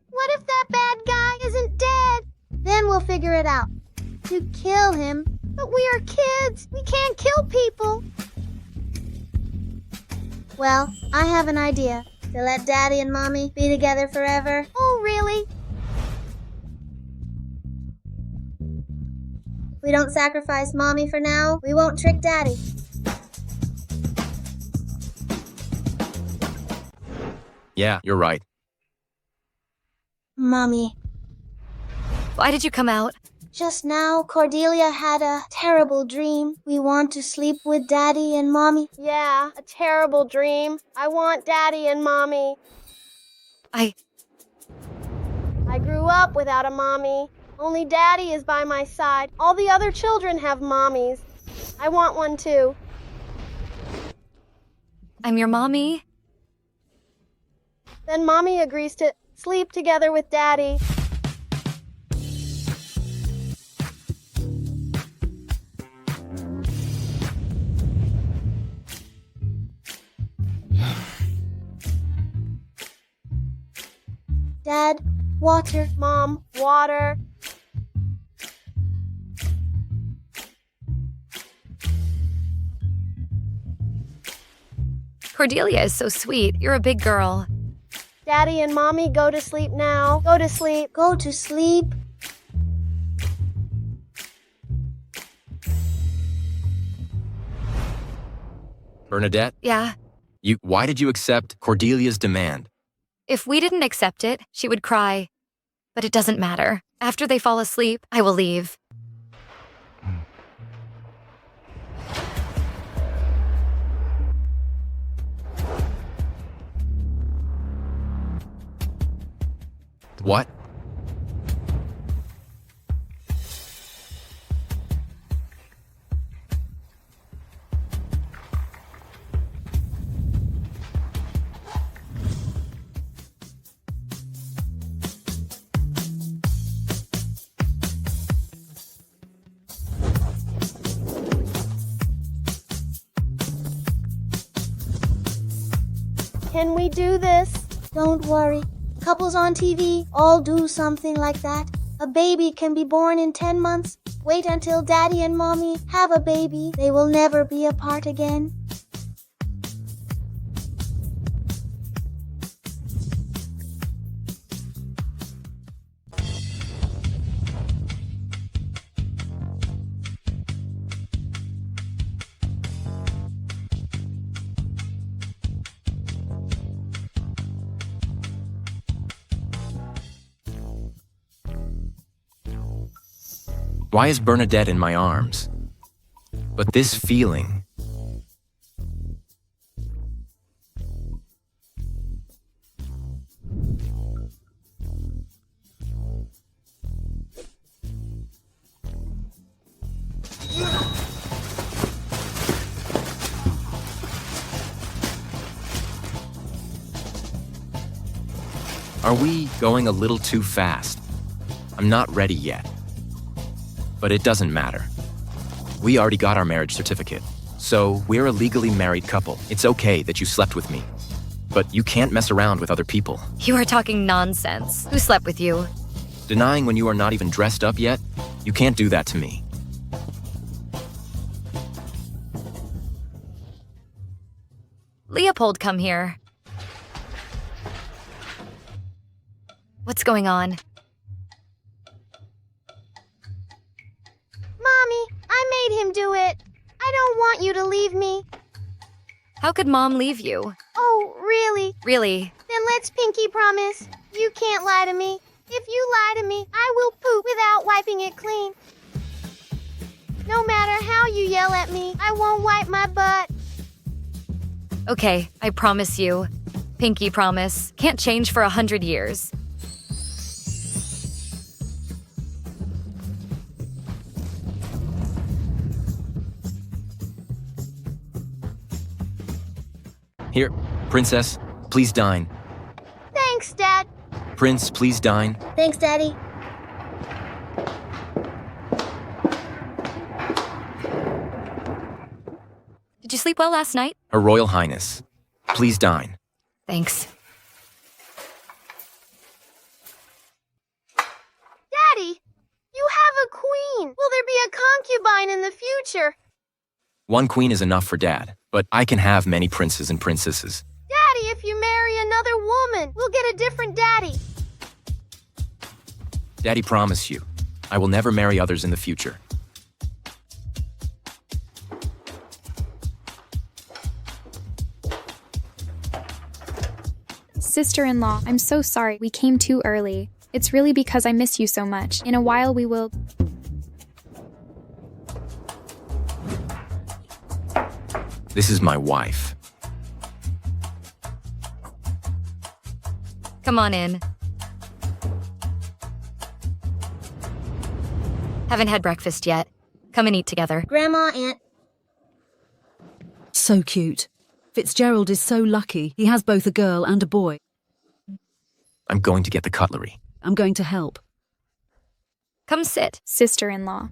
What if that bad guy isn't dead? Then we'll figure it out. To kill him. But we are kids. We can't kill people. Well, I have an idea. To let Daddy and Mommy be together forever. Oh, really? We don't sacrifice Mommy for now. We won't trick Daddy. Yeah, you're right. Mommy. Why did you come out? Just now, Cordelia had a terrible dream. We want to sleep with Daddy and Mommy. Yeah, a terrible dream. I want Daddy and Mommy. I grew up without a mommy. Only Daddy is by my side. All the other children have mommies. I want one too. I'm your mommy. Then Mommy agrees to sleep together with Daddy. Dad, water. Mom, water. Cordelia is so sweet. You're a big girl. Daddy and Mommy, go to sleep now. Go to sleep. Go to sleep. Bernadette? Yeah. Why did you accept Cordelia's demand? If we didn't accept it, she would cry. But it doesn't matter. After they fall asleep, I will leave. What? Can we do this? Don't worry. Couples on TV all do something like that. A baby can be born in 10 months. Wait until daddy and mommy have a baby. They will never be apart again. Why is Bernadette in my arms? But this feeling... Are we going a little too fast? I'm not ready yet. But it doesn't matter. We already got our marriage certificate, so we're a legally married couple. It's okay that you slept with me, but you can't mess around with other people. You are talking nonsense. Who slept with you? Denying when you are not even dressed up yet? You can't do that to me. Leopold, come here. What's going on? Mommy, I made him do it. I don't want you to leave me. How could Mom leave you? Oh, really? Really? Then let's pinky promise. You can't lie to me. If you lie to me, I will poop without wiping it clean. No matter how you yell at me, I won't wipe my butt. Okay, I promise you. Pinky promise. Can't change for 100 years. Here, Princess, please dine. Thanks, Dad. Prince, please dine. Thanks, Daddy. Did you sleep well last night? Her Royal Highness, please dine. Thanks. Daddy, you have a queen. Will there be a concubine in the future? One queen is enough for Dad, but I can have many princes and princesses. Daddy, if you marry another woman, we'll get a different daddy. Daddy, promise you, I will never marry others in the future. Sister-in-law, I'm so sorry we came too early. It's really because I miss you so much. In a while we will... This is my wife. Come on in. Haven't had breakfast yet. Come and eat together. Grandma, Aunt. So cute. Fitzgerald is so lucky. He has both a girl and a boy. I'm going to get the cutlery. I'm going to help. Come sit. Sister-in-law.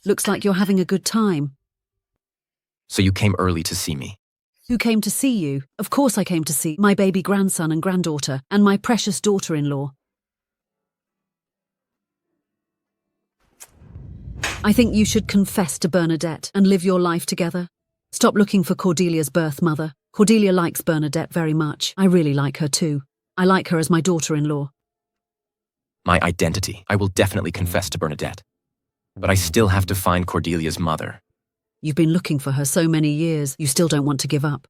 Looks like you're having a good time. So you came early to see me. Who came to see you? Of course I came to see my baby grandson and granddaughter, and my precious daughter-in-law. I think you should confess to Bernadette and live your life together. Stop looking for Cordelia's birth mother. Cordelia likes Bernadette very much. I really like her too. I like her as my daughter-in-law. My identity. I will definitely confess to Bernadette. but I still have to find Cordelia's mother. You've been looking for her so many years, you still don't want to give up.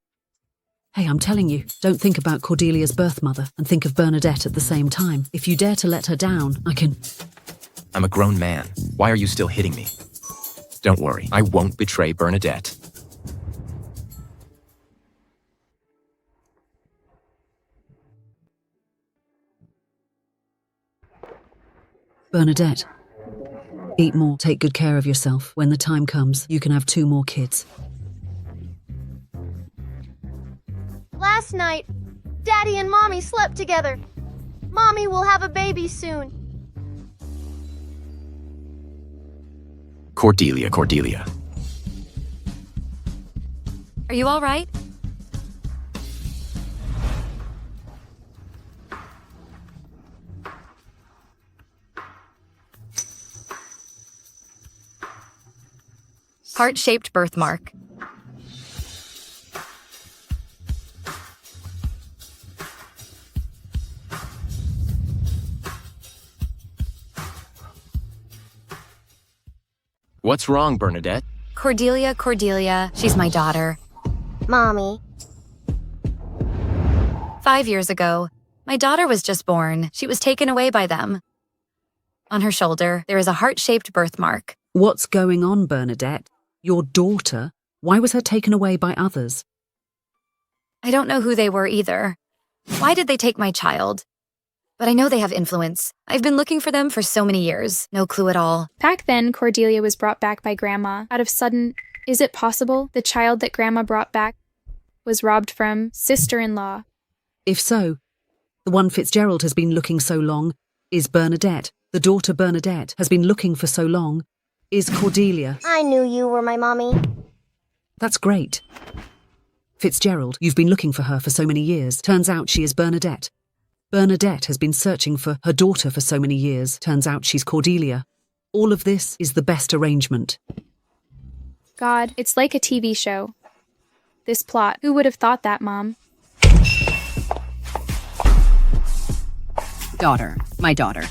Hey, I'm telling you, don't think about Cordelia's birth mother and think of Bernadette at the same time. If you dare to let her down, I'm a grown man. Why are you still hitting me? Don't worry, I won't betray Bernadette. Bernadette, eat more, take good care of yourself. When the time comes, you can have 2 more kids. Last night, Daddy and Mommy slept together. Mommy will have a baby soon. Cordelia. Are you all right? Heart-shaped birthmark. What's wrong, Bernadette? Cordelia, she's my daughter. Mommy. 5 years ago, my daughter was just born. She was taken away by them. On her shoulder, there is a heart-shaped birthmark. What's going on, Bernadette? Your daughter? Why was her taken away by others? I don't know who they were either. Why did they take my child? But I know they have influence. I've been looking for them for so many years. No clue at all. Back then, Cordelia was brought back by Grandma. Out of sudden, is it possible the child that Grandma brought back was robbed from sister-in-law? If so, the one Fitzgerald has been looking so long is Bernadette. The daughter Bernadette has been looking for so long is Cordelia. I knew you were my mommy. That's great. Fitzgerald, you've been looking for her for so many years. Turns out she is Bernadette. Bernadette has been searching for her daughter for so many years. Turns out she's Cordelia. All of this is the best arrangement. God, it's like a TV show. This plot, who would have thought that, Mom? Daughter, my daughter.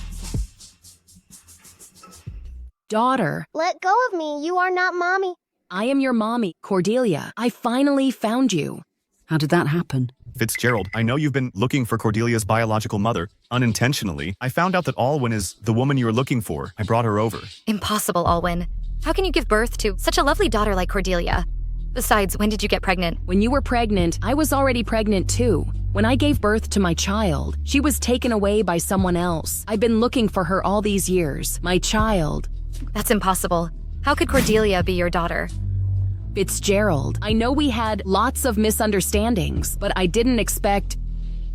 Daughter. Let go of me. You are not Mommy. I am your mommy, Cordelia. I finally found you. How did that happen? Fitzgerald, I know you've been looking for Cordelia's biological mother. Unintentionally, I found out that Alwyn is the woman you were looking for. I brought her over. Impossible, Alwyn. How can you give birth to such a lovely daughter like Cordelia? Besides, when did you get pregnant? When you were pregnant, I was already pregnant too. When I gave birth to my child, she was taken away by someone else. I've been looking for her all these years. My child. That's impossible. How could Cordelia be your daughter? Fitzgerald, I know we had lots of misunderstandings, but I didn't expect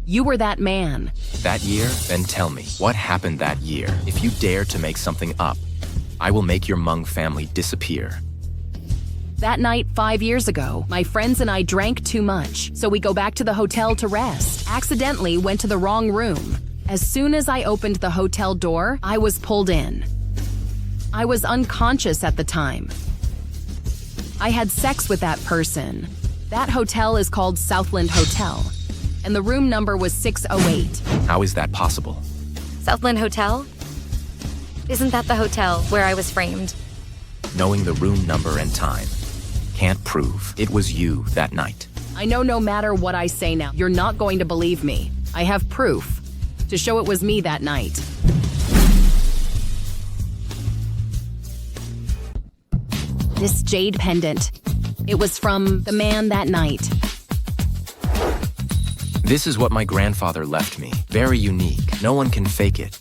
you were that man. That year? Then tell me, what happened that year? If you dare to make something up, I will make your Mung family disappear. That night 5 years ago, my friends and I drank too much, so we go back to the hotel to rest. Accidentally went to the wrong room. As soon as I opened the hotel door, I was pulled in. I was unconscious at the time. I had sex with that person. That hotel is called Southland Hotel, and the room number was 608. How is that possible? Southland Hotel? Isn't that the hotel where I was framed? Knowing the room number and time can't prove it was you that night. I know no matter what I say now, you're not going to believe me. I have proof to show it was me that night. This jade pendant. It was from the man that night. This is what my grandfather left me. Very unique. No one can fake it.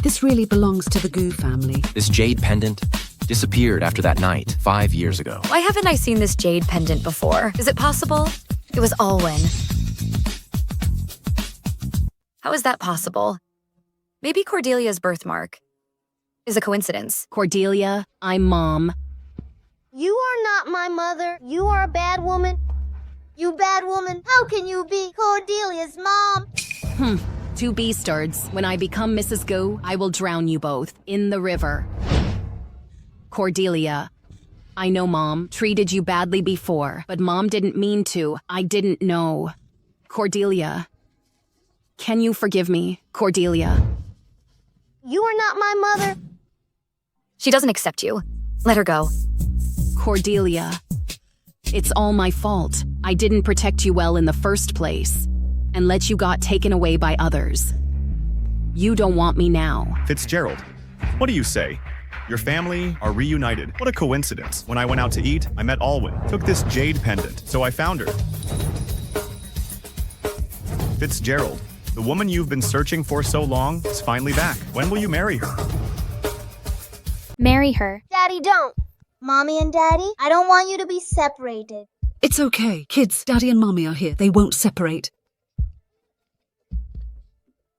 This really belongs to the Goo family. This jade pendant disappeared after that night 5 years ago. Why haven't I seen this jade pendant before? Is it possible? It was Alwyn. How is that possible? Maybe Cordelia's birthmark is a coincidence. Cordelia, I'm Mom. You are not my mother. You are a bad woman. You bad woman. How can you be Cordelia's mom? Two bastards. When I become Mrs. Goo, I will drown you both in the river. Cordelia, I know Mom treated you badly before, but Mom didn't mean to. I didn't know. Cordelia, can you forgive me, Cordelia? You are not my mother. She doesn't accept you. Let her go. Cordelia, it's all my fault. I didn't protect you well in the first place and let you got taken away by others. You don't want me now. Fitzgerald, what do you say? Your family are reunited. What a coincidence. When I went out to eat, I met Alwyn. Took this jade pendant, so I found her. Fitzgerald, the woman you've been searching for so long is finally back. When will you marry her? Marry her. Daddy, don't. Mommy and Daddy, I don't want you to be separated. It's okay. Kids, Daddy and Mommy are here. They won't separate.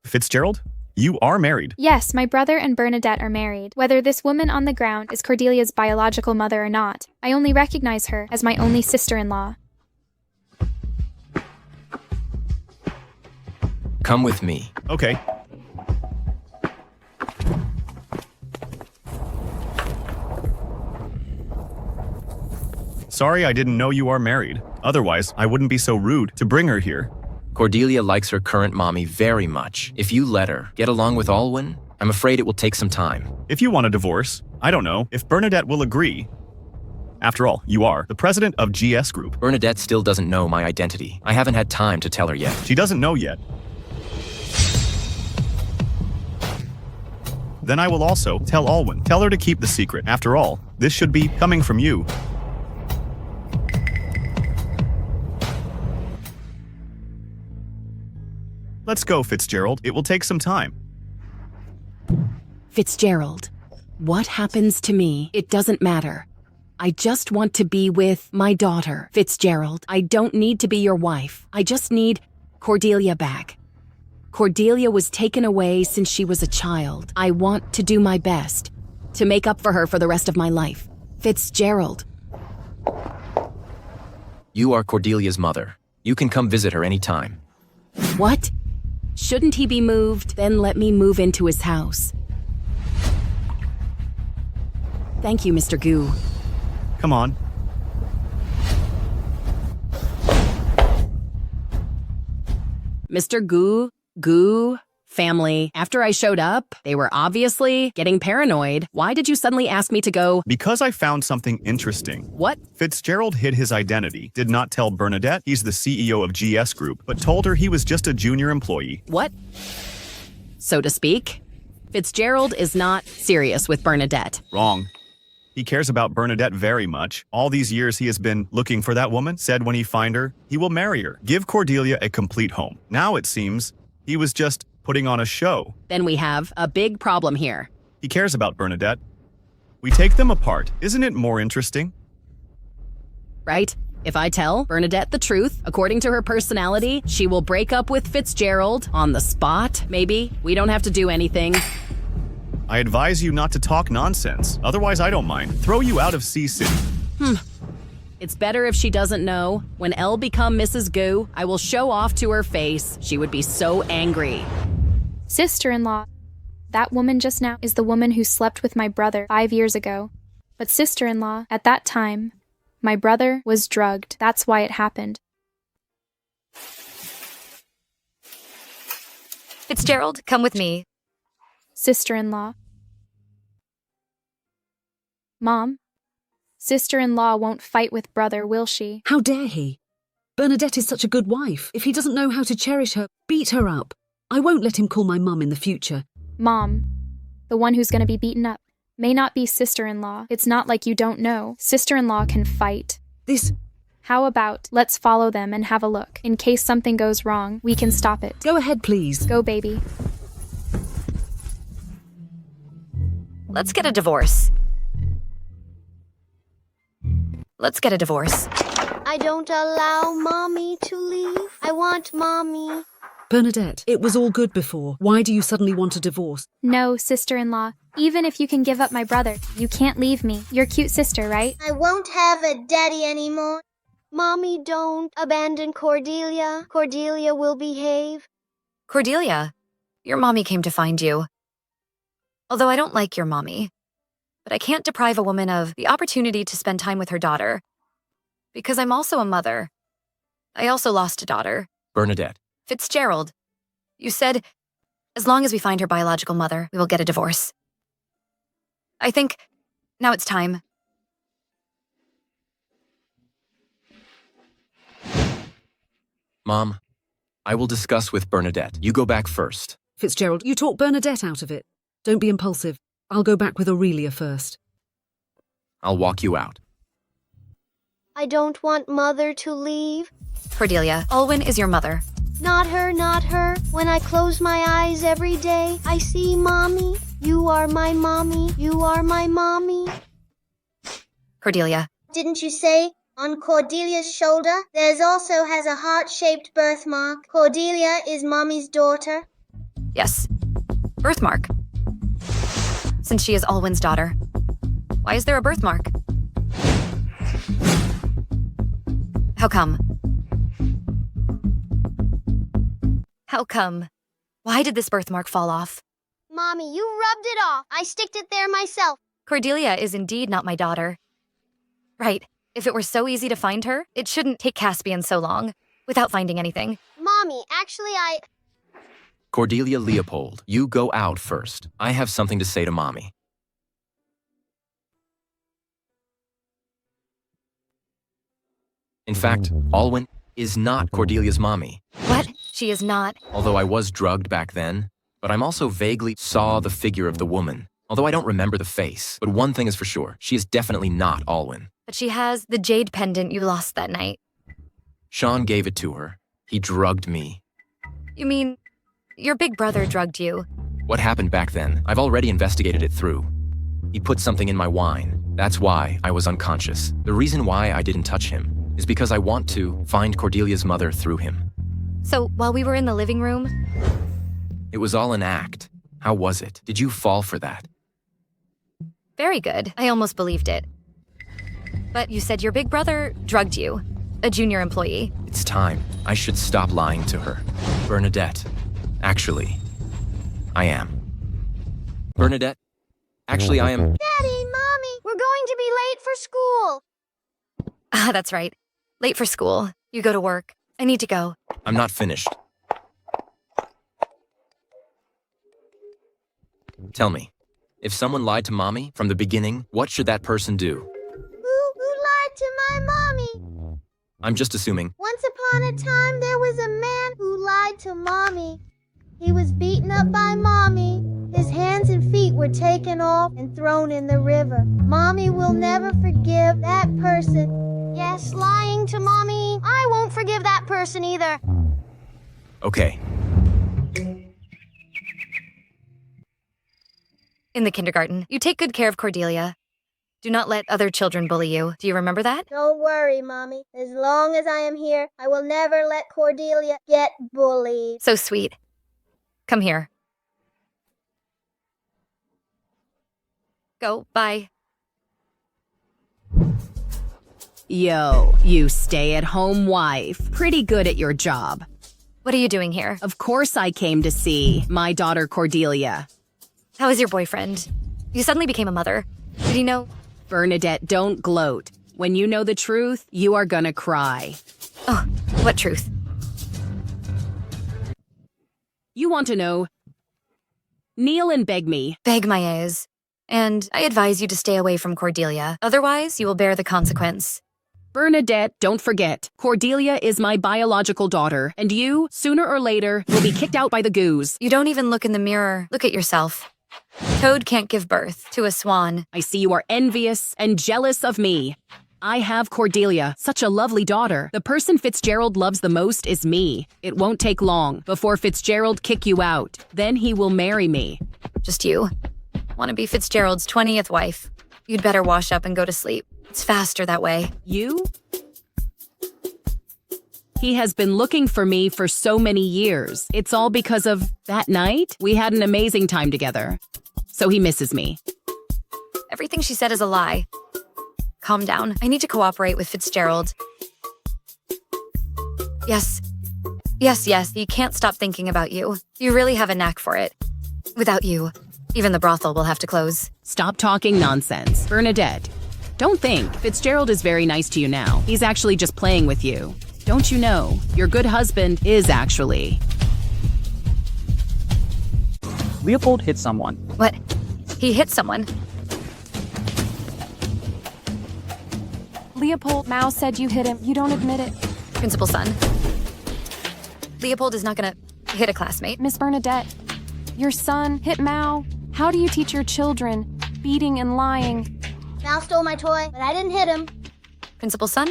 Fitzgerald, you are married. Yes, my brother and Bernadette are married. Whether this woman on the ground is Cordelia's biological mother or not, I only recognize her as my only sister-in-law. Come with me. Okay. Sorry I didn't know you are married. Otherwise, I wouldn't be so rude to bring her here. Cordelia likes her current mommy very much. If you let her get along with Alwyn, I'm afraid it will take some time. If you want a divorce, I don't know if Bernadette will agree. After all, you are the president of GS Group. Bernadette still doesn't know my identity. I haven't had time to tell her yet. She doesn't know yet. Then I will also tell Alwyn. Tell her to keep the secret. After all, this should be coming from you. Let's go, Fitzgerald. It will take some time. Fitzgerald, what happens to me, it doesn't matter. I just want to be with my daughter, Fitzgerald. I don't need to be your wife. I just need Cordelia back. Cordelia was taken away since she was a child. I want to do my best to make up for her for the rest of my life. Fitzgerald. You are Cordelia's mother. You can come visit her anytime. What? Shouldn't he be moved? Then let me move into his house. Thank you, Mr. Goo. Come on. Mr. Goo, family. After I showed up, they were obviously getting paranoid. Why did you suddenly ask me to go? Because I found something interesting. What? Fitzgerald hid his identity, did not tell Bernadette he's the CEO of GS Group, but told her he was just a junior employee. What? So to speak, Fitzgerald is not serious with Bernadette. Wrong. He cares about Bernadette very much. All these years he has been looking for that woman, said when he find her, he will marry her, give Cordelia a complete home. Now it seems he was just putting on a show. Then we have a big problem here. He cares about Bernadette. We take them apart. Isn't it more interesting? Right? If I tell Bernadette the truth, according to her personality, she will break up with Fitzgerald on the spot, maybe. We don't have to do anything. I advise you not to talk nonsense. Otherwise, I don't mind. Throw you out of Sea City. It's better if she doesn't know. When Elle become Mrs. Goo, I will show off to her face. She would be so angry. Sister-in-law. That woman just now is the woman who slept with my brother 5 years ago. But sister-in-law, at that time, my brother was drugged. That's why it happened. Fitzgerald, come with me. Sister-in-law. Mom, sister-in-law won't fight with brother, will she? How dare he? Bernadette is such a good wife. If he doesn't know how to cherish her, beat her up. I won't let him call my mum in the future. Mom, the one who's going to be beaten up, may not be sister-in-law. It's not like you don't know. Sister-in-law can fight. How about let's follow them and have a look. In case something goes wrong, we can stop it. Go ahead, please. Go, baby. Let's get a divorce. Let's get a divorce. I don't allow Mommy to leave. I want Mommy. Bernadette, it was all good before. Why do you suddenly want a divorce? No, sister-in-law. Even if you can give up my brother, you can't leave me. Your cute sister, right? I won't have a daddy anymore. Mommy, don't abandon Cordelia. Cordelia will behave. Cordelia, your mommy came to find you. Although I don't like your mommy, but I can't deprive a woman of the opportunity to spend time with her daughter. Because I'm also a mother. I also lost a daughter. Bernadette. Fitzgerald, you said, as long as we find her biological mother, we will get a divorce. I think Now it's time. Mom, I will discuss with Bernadette. You go back first. Fitzgerald, you talk Bernadette out of it. Don't be impulsive. I'll go back with Aurelia first. I'll walk you out. I don't want Mother to leave. Cordelia, Alwyn is your mother. Not her, not her. When I close my eyes every day, I see Mommy. You are my mommy. You are my mommy. Cordelia. Didn't you say on Cordelia's shoulder there's also has a heart-shaped birthmark? Cordelia is Mommy's daughter. Yes. Birthmark. Since she is Alwyn's daughter. Why is there a birthmark? How come? How come? Why did this birthmark fall off? Mommy, you rubbed it off. I sticked it there myself. Cordelia is indeed not my daughter. Right. If it were so easy to find her, it shouldn't take Caspian so long, without finding anything. Mommy, actually Cordelia Leopold, you go out first. I have something to say to Mommy. In fact, Alwyn is not Cordelia's mommy. What? She is not. Although I was drugged back then, but I'm also vaguely saw the figure of the woman. Although I don't remember the face, but one thing is for sure, she is definitely not Alwyn. But she has the jade pendant you lost that night. Shawn gave it to her. He drugged me. You mean, your big brother drugged you? What happened back then, I've already investigated it through. He put something in my wine. That's why I was unconscious. The reason why I didn't touch him is because I want to find Cordelia's mother through him. So, while we were in the living room? It was all an act. How was it? Did you fall for that? Very good. I almost believed it. But you said your big brother drugged you, a junior employee. It's time. I should stop lying to her. Bernadette. Actually, I am. Bernadette. Actually, I am. Daddy, Mommy, we're going to be late for school. Ah, that's right. Late for school. You go to work. I need to go. I'm not finished. Tell me, if someone lied to Mommy from the beginning, what should that person do? Who lied to my mommy? I'm just assuming. Once upon a time, there was a man who lied to Mommy. He was beaten up by Mommy. His hands and feet were taken off and thrown in the river. Mommy will never forgive that person. Yes, lying to Mommy. I won't forgive that person either. Okay. In the kindergarten, you take good care of Cordelia. Do not let other children bully you. Do you remember that? Don't worry, Mommy. As long as I am here, I will never let Cordelia get bullied. So sweet. Come here. Go, bye. Yo, you stay-at-home wife. Pretty good at your job. What are you doing here? Of course I came to see my daughter Cordelia. How is your boyfriend? You suddenly became a mother. Did he know? Bernadette, don't gloat. When you know the truth, you are gonna cry. Oh, what truth? You want to know? Kneel and beg me. Beg my ears. And I advise you to stay away from Cordelia. Otherwise, you will bear the consequence. Bernadette, don't forget, Cordelia is my biological daughter, and you, sooner or later, will be kicked out by the goose. You don't even look in the mirror. Look at yourself. Toad can't give birth to a swan. I see you are envious and jealous of me. I have Cordelia, such a lovely daughter. The person Fitzgerald loves the most is me. It won't take long before Fitzgerald kick you out. Then he will marry me. Just you. Want to be Fitzgerald's 20th wife. You'd better wash up and go to sleep. It's faster that way. You? He has been looking for me for so many years. It's all because of that night. We had an amazing time together. So he misses me. Everything she said is a lie. Calm down. I need to cooperate with Fitzgerald. Yes. He can't stop thinking about you. You really have a knack for it. Without you, even the brothel will have to close. Stop talking nonsense. Bernadette, don't think. Fitzgerald is very nice to you now. He's actually just playing with you. Don't you know, your good husband is actually... Leopold hit someone. What? He hit someone? Leopold, Mao said you hit him. You don't admit it. Principal's son. Leopold is not gonna hit a classmate. Miss Bernadette, your son hit Mao. How do you teach your children beating and lying? Mal stole my toy, but I didn't hit him. Principal's son?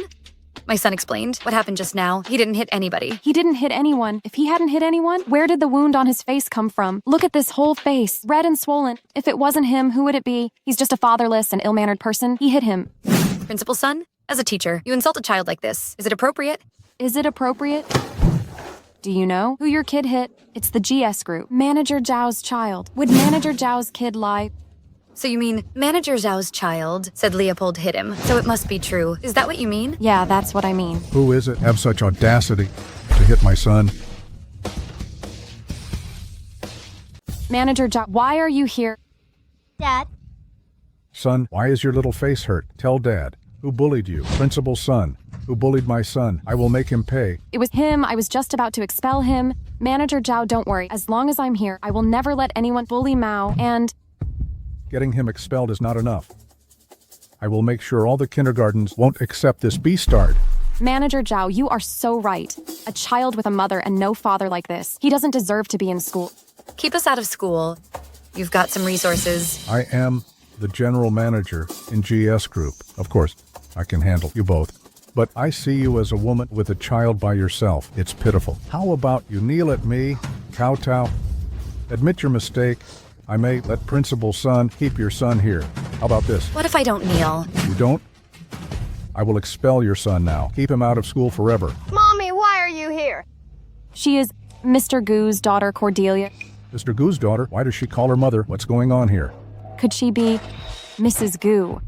My son explained what happened just now. He didn't hit anybody. He didn't hit anyone. If he hadn't hit anyone, where did the wound on his face come from? Look at this whole face, red and swollen. If it wasn't him, who would it be? He's just a fatherless and ill-mannered person. He hit him. Principal's son? As a teacher, you insult a child like this. Is it appropriate? Is it appropriate? Do you know who your kid hit? It's the GS group. Manager Zhao's child. Would Manager Zhao's kid lie? So you mean Manager Zhao's child said Leopold hit him, so it must be true. Is that what you mean? Yeah, that's what I mean. Who is it have such audacity to hit my son? Manager Zhao, why are you here? Dad. Son, why is your little face hurt? Tell Dad. Who bullied you? Principal's son. Who bullied my son? I will make him pay. It was him. I was just about to expel him. Manager Zhao, don't worry. As long as I'm here, I will never let anyone bully Mao, and... Getting him expelled is not enough. I will make sure all the kindergartens won't accept this beastard. Manager Zhao, you are so right. A child with a mother and no father like this. He doesn't deserve to be in school. Keep us out of school. You've got some resources. I am the general manager in GS Group. Of course, I can handle you both. But I see you as a woman with a child by yourself. It's pitiful. How about you kneel at me, kowtow, admit your mistake. I may let Principal's son keep your son here. How about this? What if I don't kneel? You don't? I will expel your son now. Keep him out of school forever. Mommy, why are you here? She is Mr. Gu's daughter, Cordelia. Mr. Gu's daughter? Why does she call her mother? What's going on here? Could she be Mrs. Gu?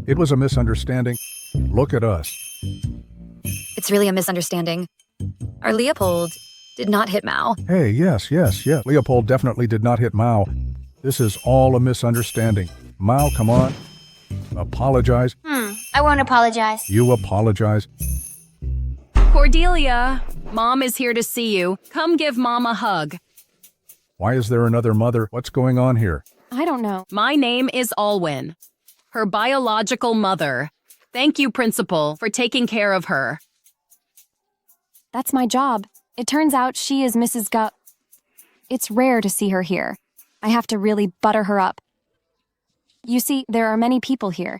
It was a misunderstanding. Look at us. It's really a misunderstanding. Our Leopold did not hit Mao. Hey, yes. Leopold definitely did not hit Mao. This is all a misunderstanding. Mao, come on. Apologize. I won't apologize. You apologize. Cordelia, Mom is here to see you. Come give Mom a hug. Why is there another mother? What's going on here? I don't know. My name is Alwyn, her biological mother. Thank you, Principal, for taking care of her. That's my job. It turns out she is Mrs. Gu. It's rare to see her here. I have to really butter her up. You see, there are many people here.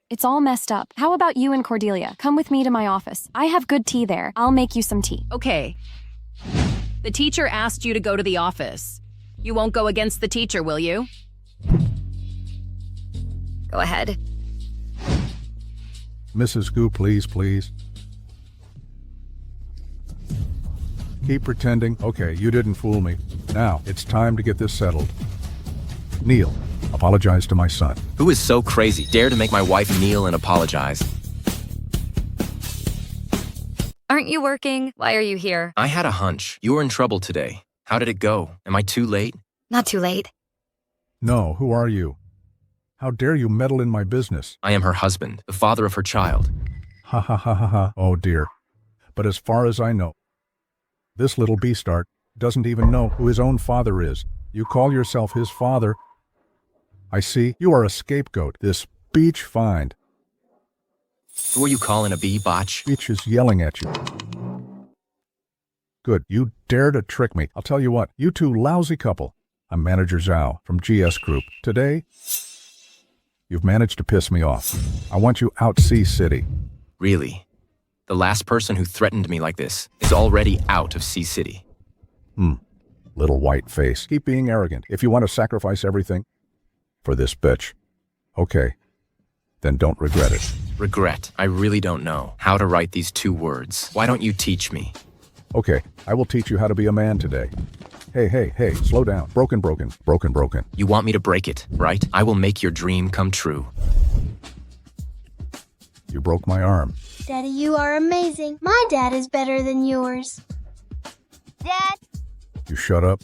It's all messed up. How about you and Cordelia? Come with me to my office. I have good tea there. I'll make you some tea. Okay. The teacher asked you to go to the office. You won't go against the teacher, will you? Go ahead. Mrs. Gu, please. Keep pretending. Okay, you didn't fool me. Now, it's time to get this settled. Kneel. Apologize to my son. Who is so crazy? Dare to make my wife kneel and apologize. Aren't you working? Why are you here? I had a hunch. You were in trouble today. How did it go? Am I too late? Not too late. No, who are you? How dare you meddle in my business? I am her husband, the father of her child. Ha. Oh dear. But as far as I know, this little beastard doesn't even know who his own father is. You call yourself his father. I see you are a scapegoat, this beach find. Who are you calling a bee botch? Beach is yelling at you. Good, you dare to trick me. I'll tell you what, you two lousy couple. I'm Manager Zhao from GS Group. Today, you've managed to piss me off. I want you out C City. Really? The last person who threatened me like this is already out of C City. Little white face. Keep being arrogant. If you want to sacrifice everything for this bitch, okay, then don't regret it. Regret? I really don't know how to write these two words. Why don't you teach me? Okay, I will teach you how to be a man today. Hey, slow down. Broken. You want me to break it, right? I will make your dream come true. You broke my arm. Daddy, you are amazing. My dad is better than yours. Dad? You shut up.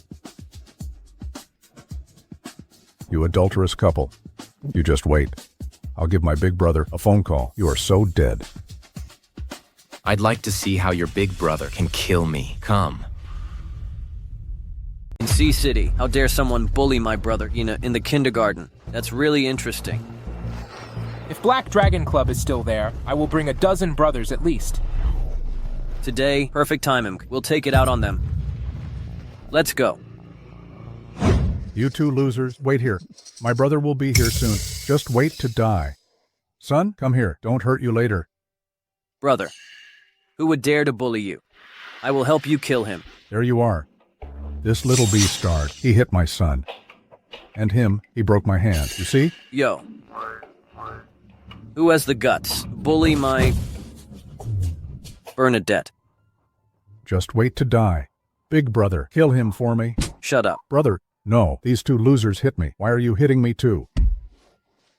You adulterous couple. You just wait. I'll give my big brother a phone call. You are so dead. I'd like to see how your big brother can kill me. Come. In C City, how dare someone bully my brother, in the kindergarten? That's really interesting. If Black Dragon Club is still there, I will bring 12 brothers at least. Today, perfect timing. We'll take it out on them. Let's go. You two losers, wait here. My brother will be here soon. Just wait to die. Son, come here. Don't hurt you later. Brother, who would dare to bully you? I will help you kill him. There you are. This little beastard, he hit my son. And him, he broke my hand. You see? Yo. Who has the guts? Bully my... Bernadette. Just wait to die. Big brother, kill him for me. Shut up. Brother, no. These two losers hit me. Why are you hitting me too?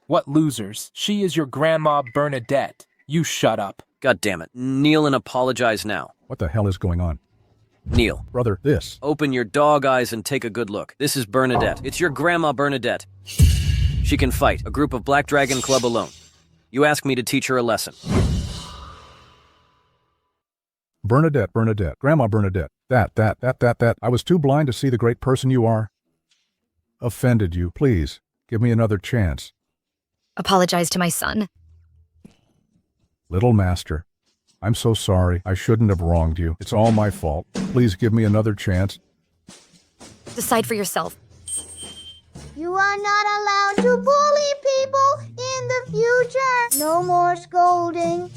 What losers? She is your grandma Bernadette. You shut up. God damn it. Kneel and apologize now. What the hell is going on? Kneel. Brother, this. Open your dog eyes and take a good look. This is Bernadette. It's your grandma Bernadette. She can fight. A group of Black Dragon Club alone. You ask me to teach her a lesson. Bernadette, Grandma Bernadette. That. I was too blind to see the great person you are. Offended you. Please, give me another chance. Apologize to my son. Little master, I'm so sorry. I shouldn't have wronged you. It's all my fault. Please give me another chance. Decide for yourself. You are not allowed to bully people in the future. No more scolding.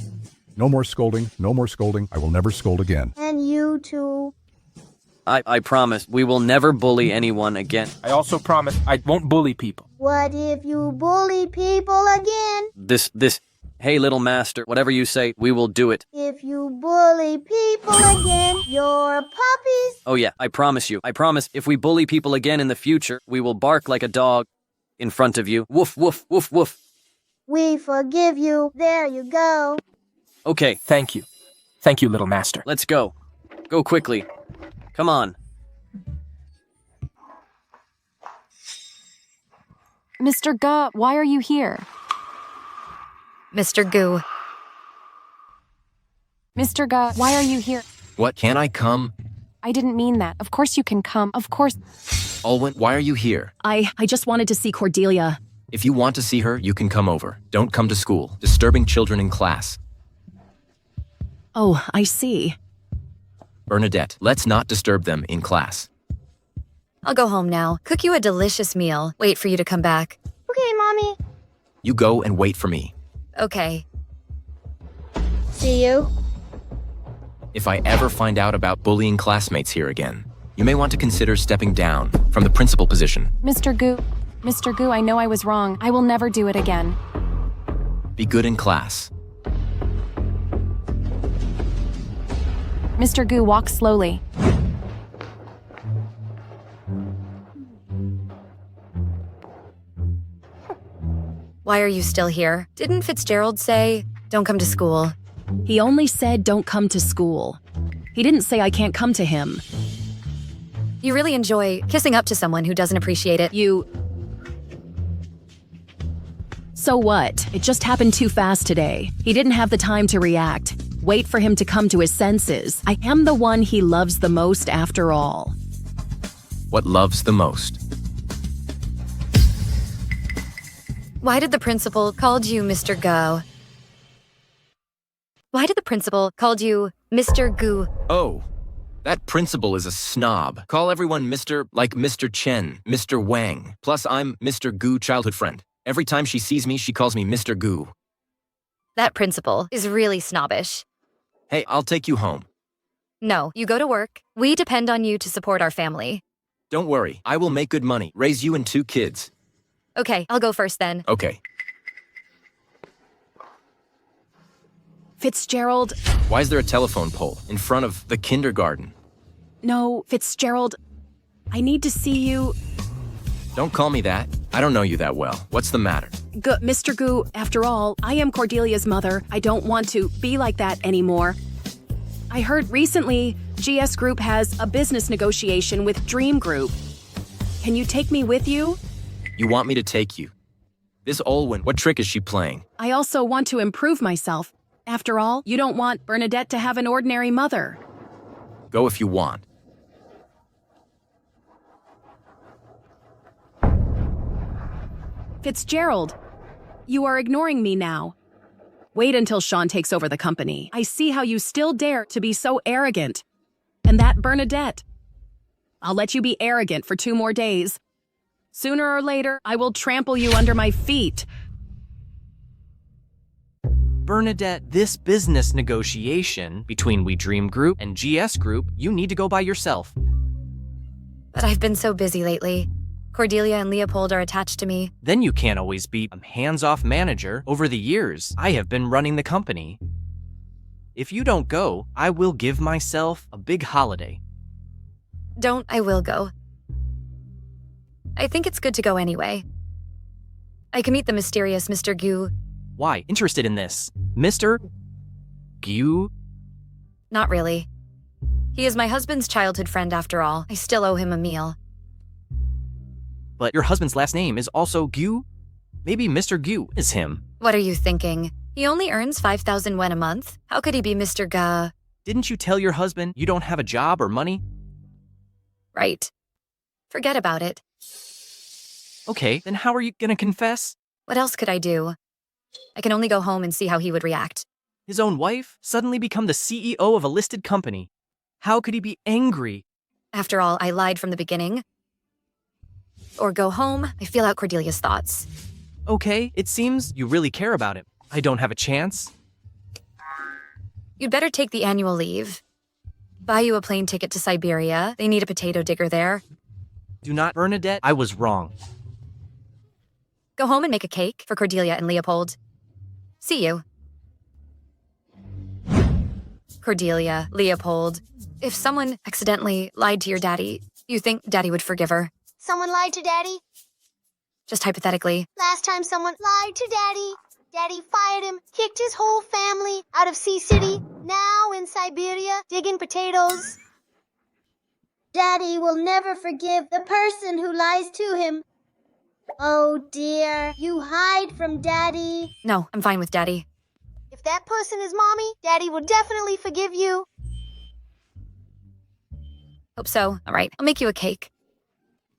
No more scolding. No more scolding. I will never scold again. And you too. I promise we will never bully anyone again. I also promise I won't bully people. What if you bully people again? Hey, little master, whatever you say, we will do it. If you bully people again, you're puppies. Oh yeah, I promise you. I promise if we bully people again in the future, we will bark like a dog in front of you. Woof, woof, woof, woof. We forgive you. There you go. Okay. Thank you. Thank you, little master. Let's go. Go quickly. Come on. Mr. Ga, why are you here? Mr. Goo. Mr. Ga, why are you here? What, can I come? I didn't mean that. Of course you can come. Of course. Olwen, why are you here? I just wanted to see Cordelia. If you want to see her, you can come over. Don't come to school. Disturbing children in class. Oh, I see. Bernadette, let's not disturb them in class. I'll go home now. Cook you a delicious meal. Wait for you to come back. Okay, Mommy. You go and wait for me. Okay. See you. If I ever find out about bullying classmates here again, you may want to consider stepping down from the principal position. Mr. Goo, I know I was wrong. I will never do it again. Be good in class. Mr. Goo, walk slowly. Why are you still here? Didn't Fitzgerald say, don't come to school? He only said don't come to school. He didn't say I can't come to him. You really enjoy kissing up to someone who doesn't appreciate it. So what? It just happened too fast today. He didn't have the time to react. Wait for him to come to his senses. I am the one he loves the most after all. What loves the most? Why did the principal called you Mr. Go? Why did the principal called you Mr. Goo? Oh, that principal is a snob. Call everyone Mr. like Mr. Chen, Mr. Wang. Plus, I'm Mr. Goo childhood friend. Every time she sees me, she calls me Mr. Goo. That principal is really snobbish. Hey, I'll take you home. No, you go to work. We depend on you to support our family. Don't worry, I will make good money, raise you and 2 kids. Okay, I'll go first then. Okay. Fitzgerald. Why is there a telephone pole in front of the kindergarten? No, Fitzgerald. I need to see you. Don't call me that. I don't know you that well. What's the matter? Mr. Goo, after all, I am Cordelia's mother. I don't want to be like that anymore. I heard recently GS Group has a business negotiation with Dream Group. Can you take me with you? You want me to take you? This Olwen, what trick is she playing? I also want to improve myself. After all, you don't want Bernadette to have an ordinary mother. Go if you want. Fitzgerald, You are ignoring me now. Wait until Shawn takes over the company. I see how you still dare to be so arrogant. And that Bernadette. I'll let you be arrogant for 2 more days. Sooner or later, I will trample you under my feet. Bernadette, this business negotiation between We Dream Group and GS Group, you need to go by yourself. But I've been so busy lately. Cordelia and Leopold are attached to me. Then you can't always be a hands-off manager. Over the years, I have been running the company. If you don't go, I will give myself a big holiday. I will go. I think it's good to go anyway. I can meet the mysterious Mr. Gu. Why? Interested in this? Mr. Gu? Not really. He is my husband's childhood friend after all. I still owe him a meal. But your husband's last name is also Gu? Maybe Mr. Gu is him. What are you thinking? He only earns 5,000 yen a month. How could he be Mr. Ga? Didn't you tell your husband you don't have a job or money? Right. Forget about it. Okay, then how are you gonna confess? What else could I do? I can only go home and see how he would react. His own wife suddenly become the CEO of a listed company. How could he be angry? After all, I lied from the beginning. Or go home, I feel out Cordelia's thoughts. Okay, it seems you really care about him. I don't have a chance. You'd better take the annual leave. Buy you a plane ticket to Siberia. They need a potato digger there. Do not, Bernadette, I was wrong. Go home and make a cake for Cordelia and Leopold. See you. Cordelia, Leopold. If someone accidentally lied to your daddy, you think daddy would forgive her? Someone lied to Daddy? Just hypothetically. Last time someone lied to Daddy, Daddy fired him, kicked his whole family out of Sea City, now in Siberia, digging potatoes. Daddy will never forgive the person who lies to him. Oh dear, you hide from Daddy. No, I'm fine with daddy. If that person is Mommy, Daddy will definitely forgive you. Hope so. All right, I'll make you a cake.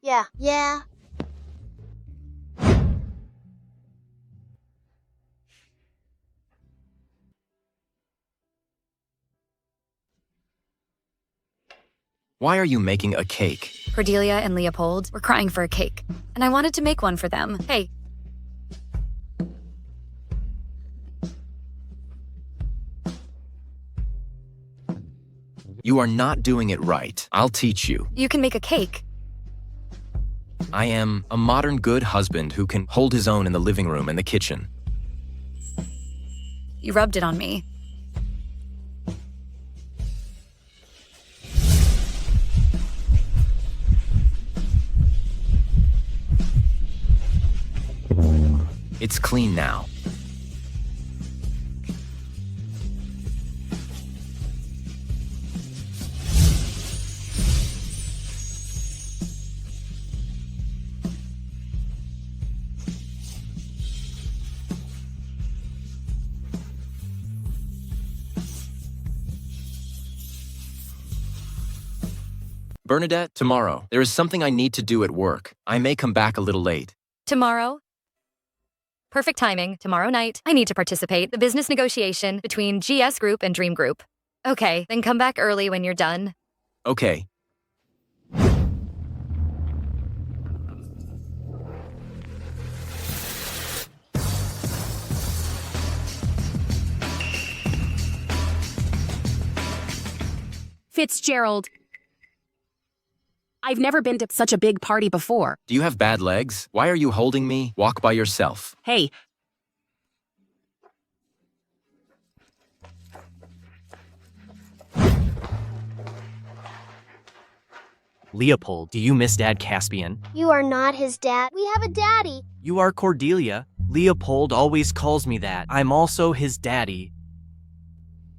Yeah. Why are you making a cake? Cordelia and Leopold were crying for a cake, and I wanted to make one for them. Hey. You are not doing it right. I'll teach you. You can make a cake. I am a modern good husband who can hold his own in the living room and the kitchen. You rubbed it on me. It's clean now. Bernadette, tomorrow. There is something I need to do at work. I may come back a little late. Tomorrow? Perfect timing. Tomorrow night, I need to participate. The business negotiation between GS Group and Dream Group. Okay, then come back early when you're done. Okay. Fitzgerald. I've never been to such a big party before. Do you have bad legs? Why are you holding me? Walk by yourself. Hey. Leopold, do you miss Dad Caspian? You are not his dad. We have a daddy. You are Cordelia. Leopold always calls me that. I'm also his daddy.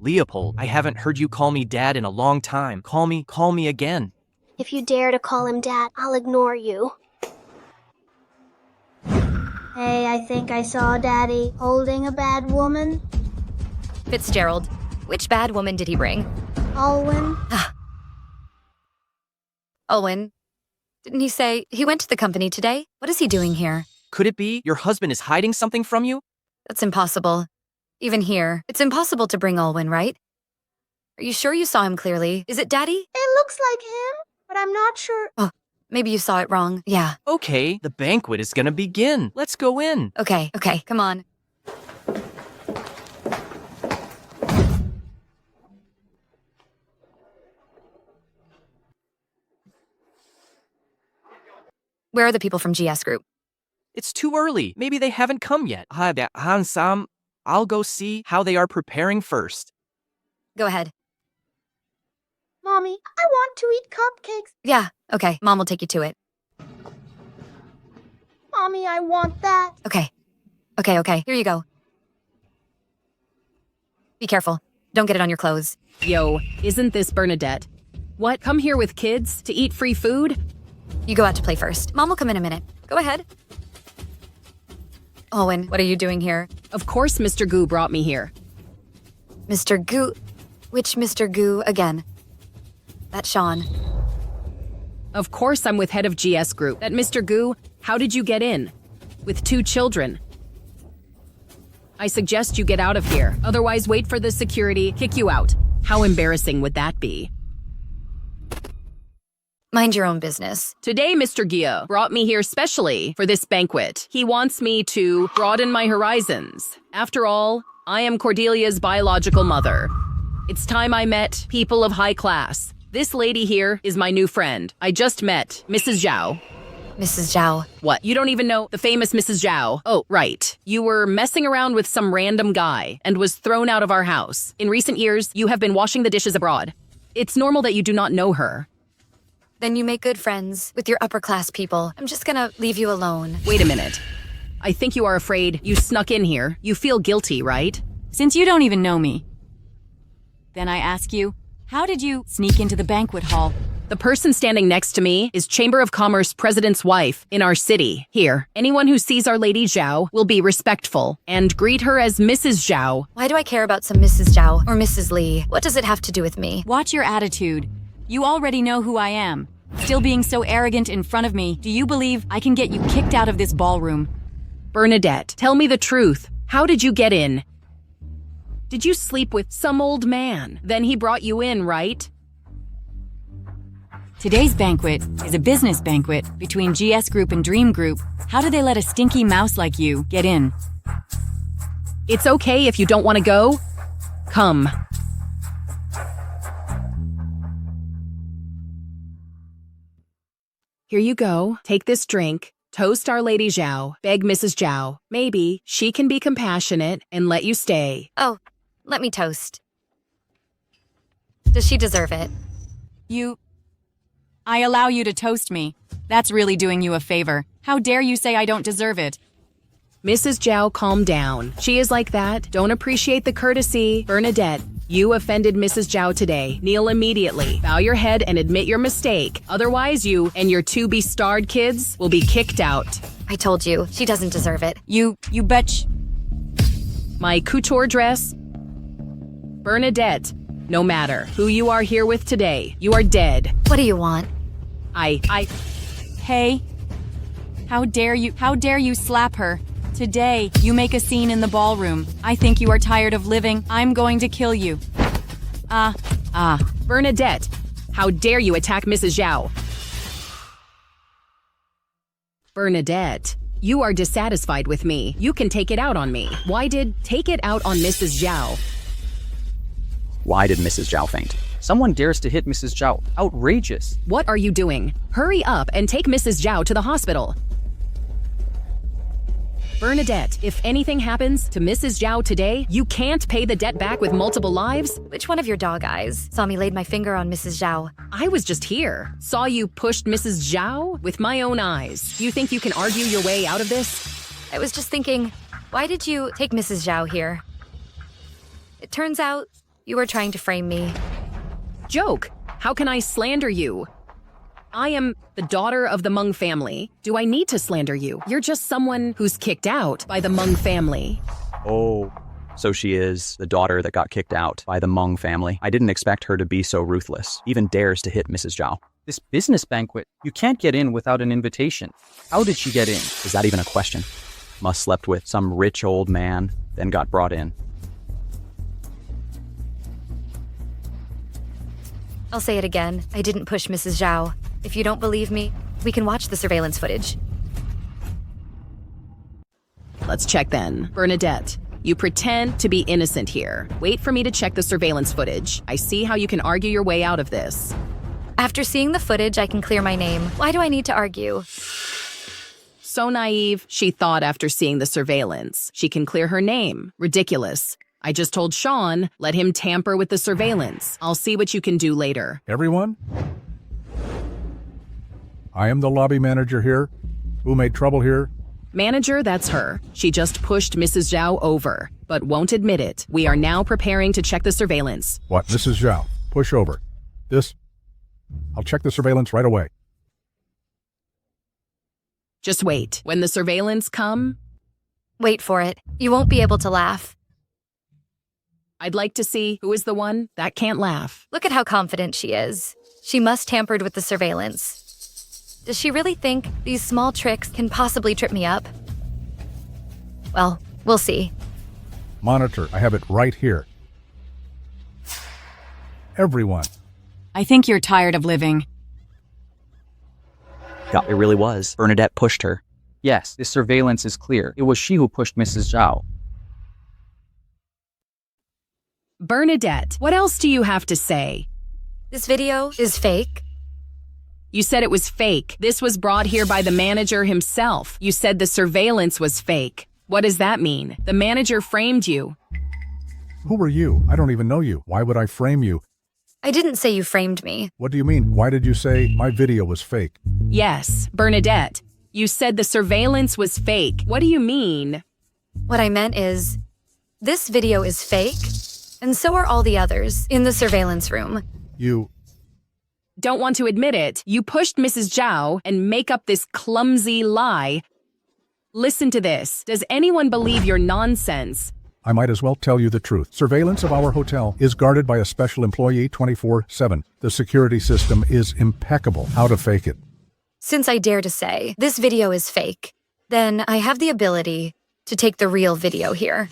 Leopold, I haven't heard you call me Dad in a long time. Call me again. If you dare to call him Dad, I'll ignore you. Hey, I think I saw Daddy holding a bad woman. Fitzgerald, which bad woman did he bring? Alwyn. Owen. Didn't he say he went to the company today? What is he doing here? Could it be your husband is hiding something from you? That's impossible. Even here, it's impossible to bring Alwyn, right? Are you sure you saw him clearly? Is it Daddy? It looks like him, but I'm not sure. Oh, maybe you saw it wrong. Yeah. Okay, the banquet is gonna begin. Let's go in. Okay, come on. Where are the people from GS Group? It's too early. Maybe they haven't come yet. Sam, I'll go see how they are preparing first. Go ahead. Mommy, I want to eat cupcakes. Yeah, okay. Mom will take you to it. Mommy, I want that. Okay. Here you go. Be careful. Don't get it on your clothes. Yo, isn't this Bernadette? What, come here with kids to eat free food? You go out to play first. Mom will come in a minute. Go ahead. Owen, what are you doing here? Of course Mr. Goo brought me here. Mr. Goo? Which Mr. Goo again? That's Shawn. Of course I'm with head of GS Group. That Mr. Goo, how did you get in? With 2 children. I suggest you get out of here. Otherwise, wait for the security, kick you out. How embarrassing would that be? Mind your own business. Today, Mr. Gia brought me here specially for this banquet. He wants me to broaden my horizons. After all, I am Cordelia's biological mother. It's time I met people of high class. This lady here is my new friend. I just met Mrs. Zhao. Mrs. Zhao. What, you don't even know the famous Mrs. Zhao? Oh, right. You were messing around with some random guy and was thrown out of our house. In recent years, you have been washing the dishes abroad. It's normal that you do not know her. Then you make good friends with your upper-class people. I'm just gonna leave you alone. Wait a minute. I think you are afraid you snuck in here. You feel guilty, right? Since you don't even know me, then I ask you, how did you sneak into the banquet hall? The person standing next to me is Chamber of Commerce President's wife in our city. Here, anyone who sees Our Lady Zhao will be respectful and greet her as Mrs. Zhao. Why do I care about some Mrs. Zhao or Mrs. Lee? What does it have to do with me? Watch your attitude. You already know who I am. Still being so arrogant in front of me, do you believe I can get you kicked out of this ballroom? Bernadette, tell me the truth. How did you get in? Did you sleep with some old man? Then he brought you in, right? Today's banquet is a business banquet between GS Group and Dream Group. How do they let a stinky mouse like you get in? It's okay if you don't want to go. Come. Here you go. Take this drink. Toast Our Lady Zhao. Beg Mrs. Zhao. Maybe she can be compassionate and let you stay. Oh, let me toast. Does she deserve it? I allow you to toast me. That's really doing you a favor. How dare you say I don't deserve it? Mrs. Zhao, calm down. She is like that. Don't appreciate the courtesy. Bernadette, you offended Mrs. Zhao today. Kneel immediately. Bow your head and admit your mistake. Otherwise, you and your 2 be-starred kids will be kicked out. I told you, she doesn't deserve it. You betch. My couture dress? Bernadette, no matter who you are here with today, you are dead. What do you want? Hey, how dare you slap her? Today, you make a scene in the ballroom. I think you are tired of living. I'm going to kill you. Bernadette, how dare you attack Mrs. Zhao? Bernadette, you are dissatisfied with me. You can take it out on me. Take it out on Mrs. Zhao? Why did Mrs. Zhao faint? Someone dares to hit Mrs. Zhao. Outrageous. What are you doing? Hurry up and take Mrs. Zhao to the hospital. Bernadette, if anything happens to Mrs. Zhao today, you can't pay the debt back with multiple lives. Which one of your dog eyes saw me laid my finger on Mrs. Zhao? I was just here. Saw you pushed Mrs. Zhao with my own eyes. You think you can argue your way out of this? I was just thinking, why did you take Mrs. Zhao here? It turns out you were trying to frame me. Joke. How can I slander you? I am the daughter of the Meng family. Do I need to slander you? You're just someone who's kicked out by the Meng family. Oh, so she is the daughter that got kicked out by the Meng family. I didn't expect her to be so ruthless. Even dares to hit Mrs. Zhao. This business banquet, you can't get in without an invitation. How did she get in? Is that even a question? Must slept with some rich old man, then got brought in. I'll say it again. I didn't push Mrs. Zhao. If you don't believe me, we can watch the surveillance footage. Let's check then. Bernadette, you pretend to be innocent here. Wait for me to check the surveillance footage. I see how you can argue your way out of this. After seeing the footage, I can clear my name. Why do I need to argue? So naive, she thought after seeing the surveillance. She can clear her name. Ridiculous. I just told Shawn, let him tamper with the surveillance. I'll see what you can do later. Everyone? I am the lobby manager here. Who made trouble here? Manager, that's her. She just pushed Mrs. Zhao over, but won't admit it. We are now preparing to check the surveillance. What, Mrs. Zhao? Push over. This? I'll check the surveillance right away. Just wait. When the surveillance come... Wait for it. You won't be able to laugh. I'd like to see who is the one that can't laugh. Look at how confident she is. She must tampered with the surveillance. Does she really think these small tricks can possibly trip me up? Well, we'll see. Monitor, I have it right here. Everyone. I think you're tired of living. Yeah, it really was. Bernadette pushed her. Yes, this surveillance is clear. It was she who pushed Mrs. Zhao. Bernadette, what else do you have to say? This video is fake. You said it was fake. This was brought here by the manager himself. You said the surveillance was fake. What does that mean? The manager framed you. Who are you? I don't even know you. Why would I frame you? I didn't say you framed me. What do you mean? Why did you say my video was fake? Yes, Bernadette. You said the surveillance was fake. What do you mean? What I meant is, this video is fake, and so are all the others in the surveillance room. You... Don't want to admit it. You pushed Mrs. Zhao and make up this clumsy lie. Listen to this. Does anyone believe your nonsense? I might as well tell you the truth. Surveillance of our hotel is guarded by a special employee 24/7. The security system is impeccable. How to fake it? Since I dare to say this video is fake, then I have the ability to take the real video here.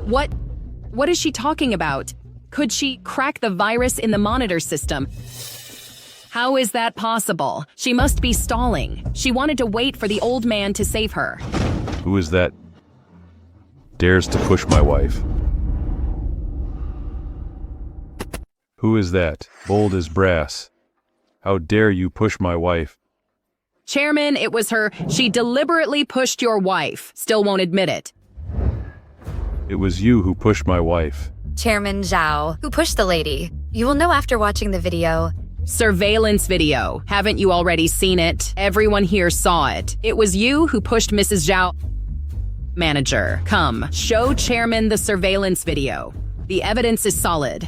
What is she talking about? Could she crack the virus in the monitor system? How is that possible? She must be stalling. She wanted to wait for the old man to save her. Who is that? Dares to push my wife. Who is that? Bold as brass. How dare you push my wife? Chairman, it was her. She deliberately pushed your wife. Still won't admit it. It was you who pushed my wife. Chairman Zhao, who pushed the lady. You will know after watching the video. Surveillance video. Haven't you already seen it? Everyone here saw it. It was you who pushed Mrs. Zhao. Manager, come. Show Chairman the surveillance video. The evidence is solid.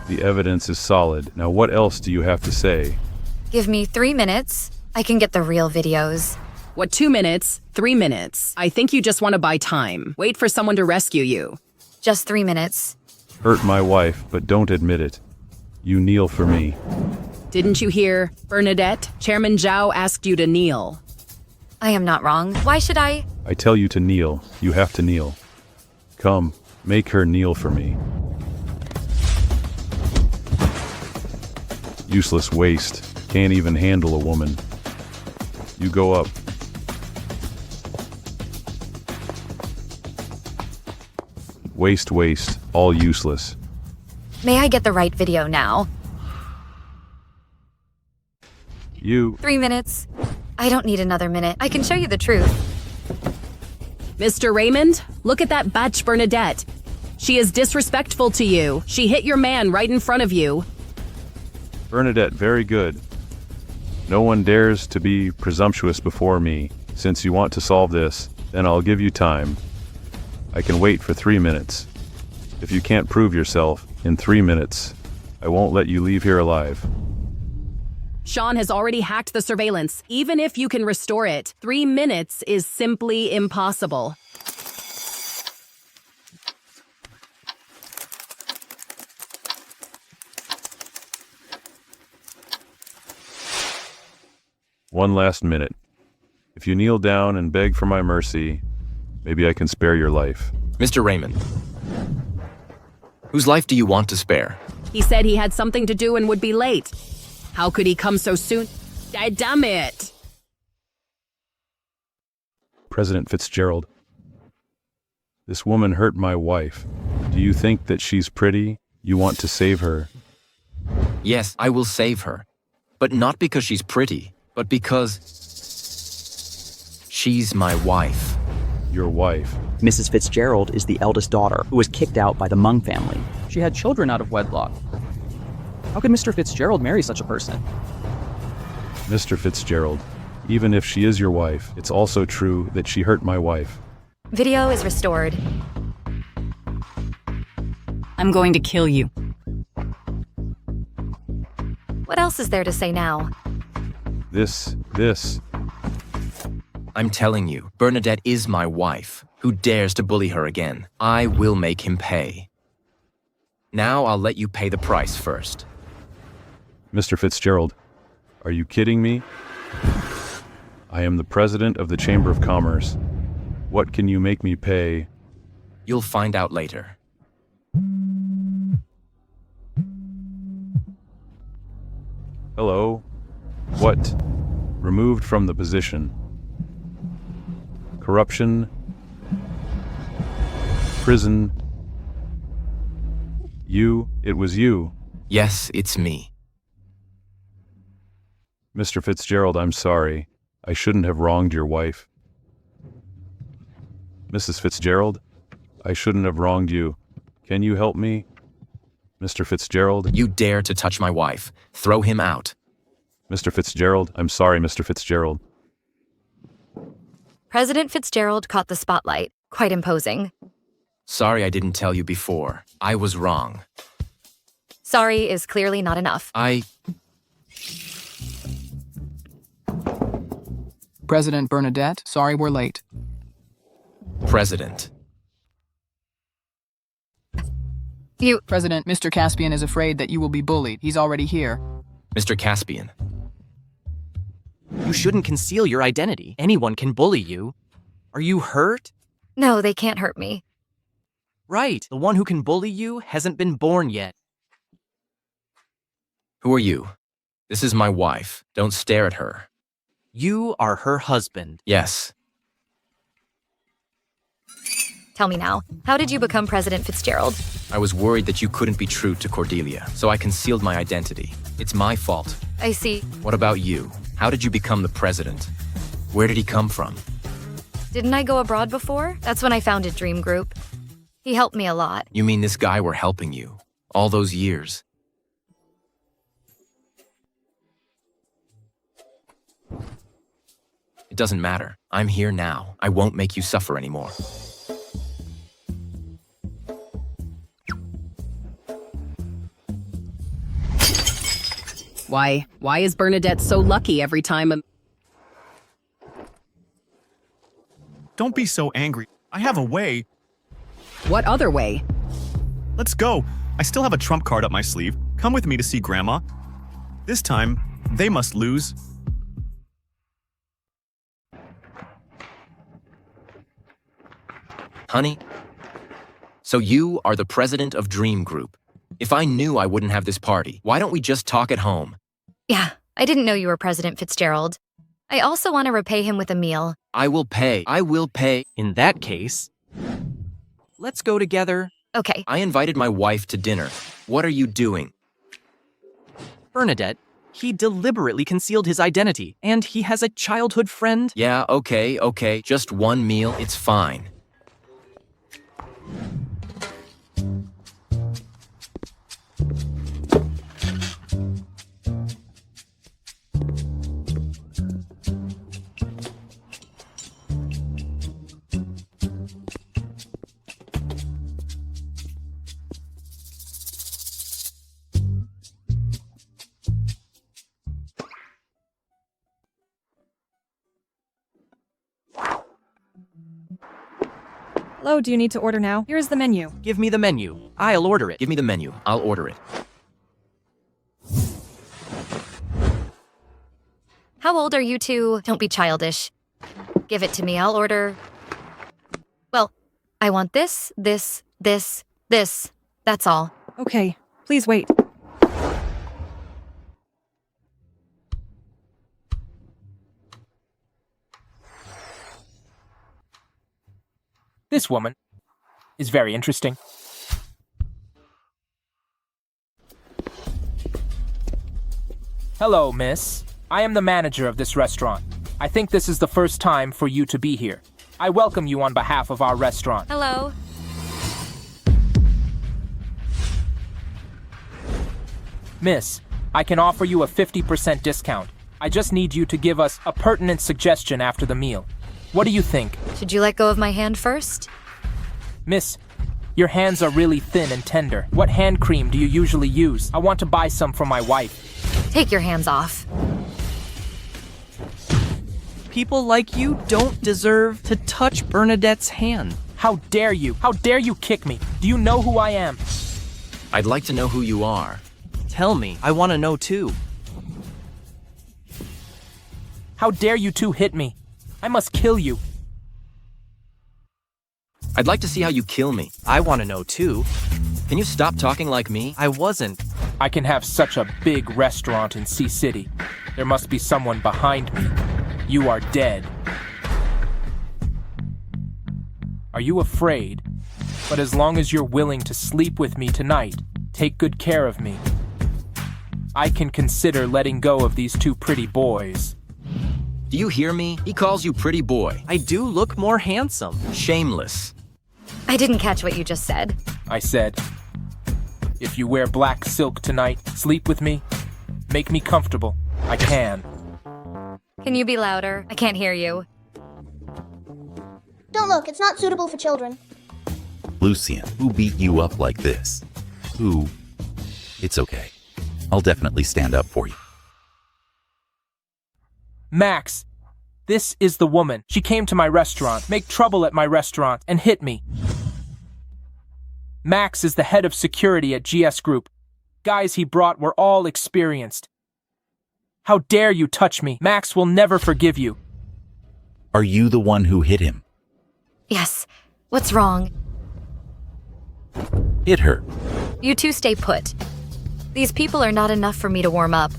The evidence is solid. Now what else do you have to say? Give me 3 minutes. I can get the real videos. What, 2 minutes? 3 minutes? I think you just want to buy time. Wait for someone to rescue you. Just 3 minutes. Hurt my wife, but don't admit it. You kneel for me. Didn't you hear? Bernadette, Chairman Zhao asked you to kneel. I am not wrong. Why should I? I tell you to kneel. You have to kneel. Come, make her kneel for me. Useless waste. Can't even handle a woman. You go up. Waste, all useless. May I get the right video now? You... 3 minutes. I don't need another minute. I can show you the truth. Mr. Raymond, look at that batch Bernadette. She is disrespectful to you. She hit your man right in front of you. Bernadette, very good. No one dares to be presumptuous before me. Since you want to solve this, then I'll give you time. I can wait for 3 minutes. If you can't prove yourself in 3 minutes, I won't let you leave here alive. Shawn has already hacked the surveillance. Even if you can restore it, 3 minutes is simply impossible. One last minute. If you kneel down and beg for my mercy, maybe I can spare your life. Mr. Raymond, whose life do you want to spare? He said he had something to do and would be late. How could he come so soon? Damn it! President Fitzgerald, this woman hurt my wife. Do you think that she's pretty? You want to save her? Yes, I will save her. But not because she's pretty, but because she's my wife. Your wife? Mrs. Fitzgerald is the eldest daughter who was kicked out by the Mung family. She had children out of wedlock. How could Mr. Fitzgerald marry such a person? Mr. Fitzgerald, even if she is your wife, it's also true that she hurt my wife. Video is restored. I'm going to kill you. What else is there to say now? This. I'm telling you, Bernadette is my wife. Who dares to bully her again? I will make him pay. Now I'll let you pay the price first. Mr. Fitzgerald, are you kidding me? I am the president of the Chamber of Commerce. What can you make me pay? You'll find out later. Hello? What? Removed from the position. Corruption. Prison. You, it was you. Yes, it's me. Mr. Fitzgerald, I'm sorry. I shouldn't have wronged your wife. Mrs. Fitzgerald, I shouldn't have wronged you. Can you help me? Mr. Fitzgerald? You dare to touch my wife. Throw him out. Mr. Fitzgerald, I'm sorry, Mr. Fitzgerald. President Fitzgerald caught the spotlight. Quite imposing. Sorry I didn't tell you before. I was wrong. Sorry is clearly not enough. President Bernadette, sorry we're late. President. President, Mr. Caspian is afraid that you will be bullied. He's already here. Mr. Caspian. You shouldn't conceal your identity. Anyone can bully you. Are you hurt? No, they can't hurt me. Right. The one who can bully you hasn't been born yet. Who are you? This is my wife. Don't stare at her. You are her husband. Yes. Tell me now, how did you become President Fitzgerald? I was worried that you couldn't be true to Cordelia, so I concealed my identity. It's my fault. I see. What about you? How did you become the president? Where did he come from? Didn't I go abroad before? That's when I founded Dream Group. He helped me a lot. You mean this guy were helping you? All those years? It doesn't matter. I'm here now. I won't make you suffer anymore. Why is Bernadette so lucky every time Don't be so angry. I have a way. What other way? Let's go. I still have a trump card up my sleeve. Come with me to see Grandma. This time, they must lose. Honey? So you are the president of Dream Group. If I knew I wouldn't have this party, why don't we just talk at home? Yeah, I didn't know you were President Fitzgerald. I also want to repay him with a meal. I will pay. In that case, let's go together. Okay. I invited my wife to dinner. What are you doing? Bernadette, he deliberately concealed his identity, and he has a childhood friend. Yeah, okay. Just one meal, it's fine. Hello, do you need to order now? Here's the menu. Give me the menu. I'll order it. Give me the menu. I'll order it. How old are you two? Don't be childish. Give it to me. I'll order. Well, I want this. That's all. Okay, please wait. This woman is very interesting. Hello, miss. I am the manager of this restaurant. I think this is the first time for you to be here. I welcome you on behalf of our restaurant. Hello. Miss, I can offer you a 50% discount. I just need you to give us a pertinent suggestion after the meal. What do you think? Should you let go of my hand first? Miss, your hands are really thin and tender. What hand cream do you usually use? I want to buy some for my wife. Take your hands off. People like you don't deserve to touch Bernadette's hand. How dare you? How dare you kick me? Do you know who I am? I'd like to know who you are. Tell me, I want to know too. How dare you two hit me? I must kill you. I'd like to see how you kill me. I want to know too. Can you stop talking like me? I wasn't. I can have such a big restaurant in Sea City. There must be someone behind me. You are dead. Are you afraid? But as long as you're willing to sleep with me tonight, take good care of me, I can consider letting go of these two pretty boys. Do you hear me? He calls you pretty boy. I do look more handsome. Shameless. I didn't catch what you just said. I said, if you wear black silk tonight, sleep with me, make me comfortable. I can. Can you be louder? I can't hear you. Don't look, it's not suitable for children. Lucian, who beat you up like this? Who? It's okay. I'll definitely stand up for you. Max, this is the woman. She came to my restaurant, make trouble at my restaurant, and hit me. Max is the head of security at GS Group. Guys he brought were all experienced. How dare you touch me? Max will never forgive you. Are you the one who hit him? Yes. What's wrong? Hit her. You two stay put. These people are not enough for me to warm up.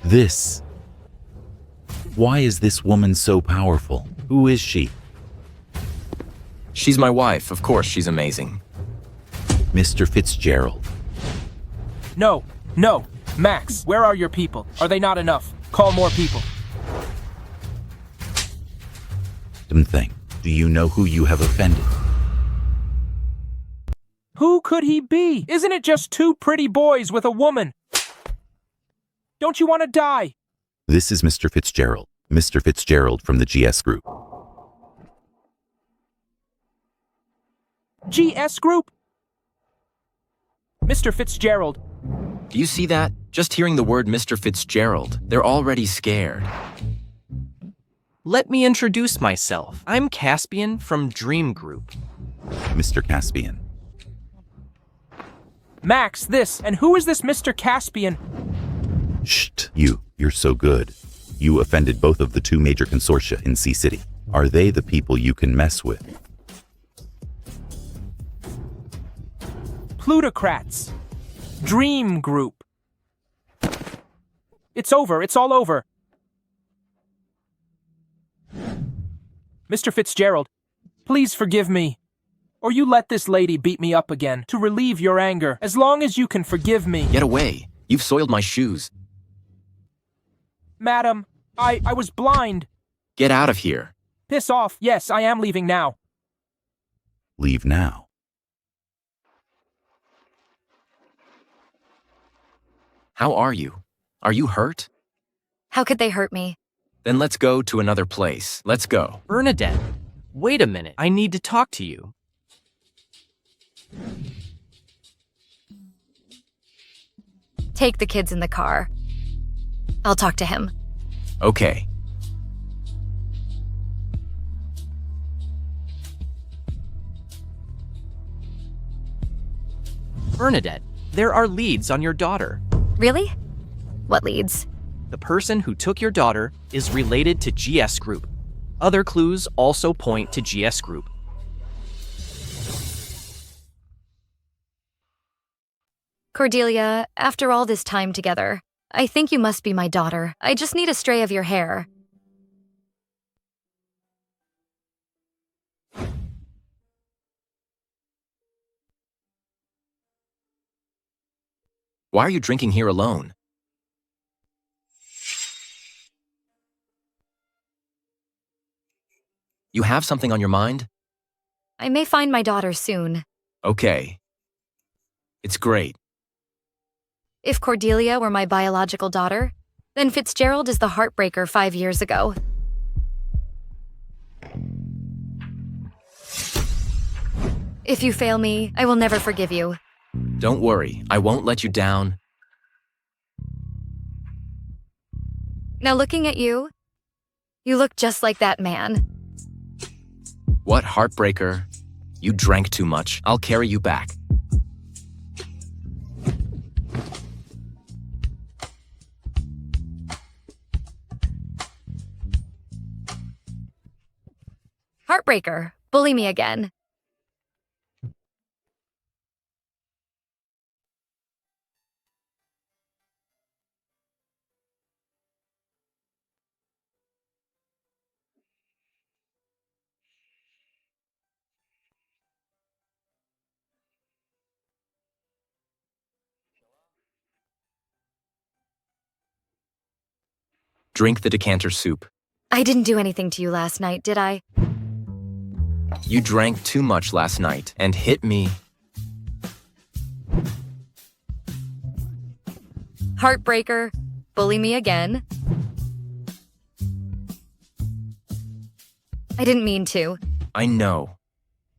This. Why is this woman so powerful? Who is she? She's my wife. Of course, she's amazing. Mr. Fitzgerald. No, no. Max, where are your people? Are they not enough? Call more people. Thing. Do you know who you have offended? Who could he be? Isn't it just two pretty boys with a woman? Don't you want to die? This is Mr. Fitzgerald. Mr. Fitzgerald from the GS Group. GS Group? Mr. Fitzgerald. Do you see that? Just hearing the word Mr. Fitzgerald, they're already scared. Let me introduce myself. I'm Caspian from Dream Group. Mr. Caspian. Max, this, and who is this Mr. Caspian? Shh, you're so good. You offended both of the two major consortia in Sea City. Are they the people you can mess with? Plutocrats. Dream Group. It's over, it's all over. Mr. Fitzgerald, please forgive me. Or you let this lady beat me up again to relieve your anger. As long as you can forgive me. Get away. You've soiled my shoes. Madam, I was blind. Get out of here. Piss off. Yes, I am leaving now. Leave now. How are you? Are you hurt? How could they hurt me? Then let's go to another place. Let's go. Bernadette, wait a minute. I need to talk to you. Take the kids in the car. I'll talk to him. Okay. Bernadette, there are leads on your daughter. Really? What leads? The person who took your daughter is related to GS Group. Other clues also point to GS Group. Cordelia, after all this time together, I think you must be my daughter. I just need a stray of your hair. Why are you drinking here alone? You have something on your mind? I may find my daughter soon. Okay. It's great. If Cordelia were my biological daughter, then Fitzgerald is the heartbreaker 5 years ago. If you fail me, I will never forgive you. Don't worry, I won't let you down. Now looking at you, you look just like that man. What heartbreaker? You drank too much. I'll carry you back. Heartbreaker, bully me again. Drink the decanter soup. I didn't do anything to you last night, did I? You drank too much last night and hit me. Heartbreaker, bully me again. I didn't mean to. I know.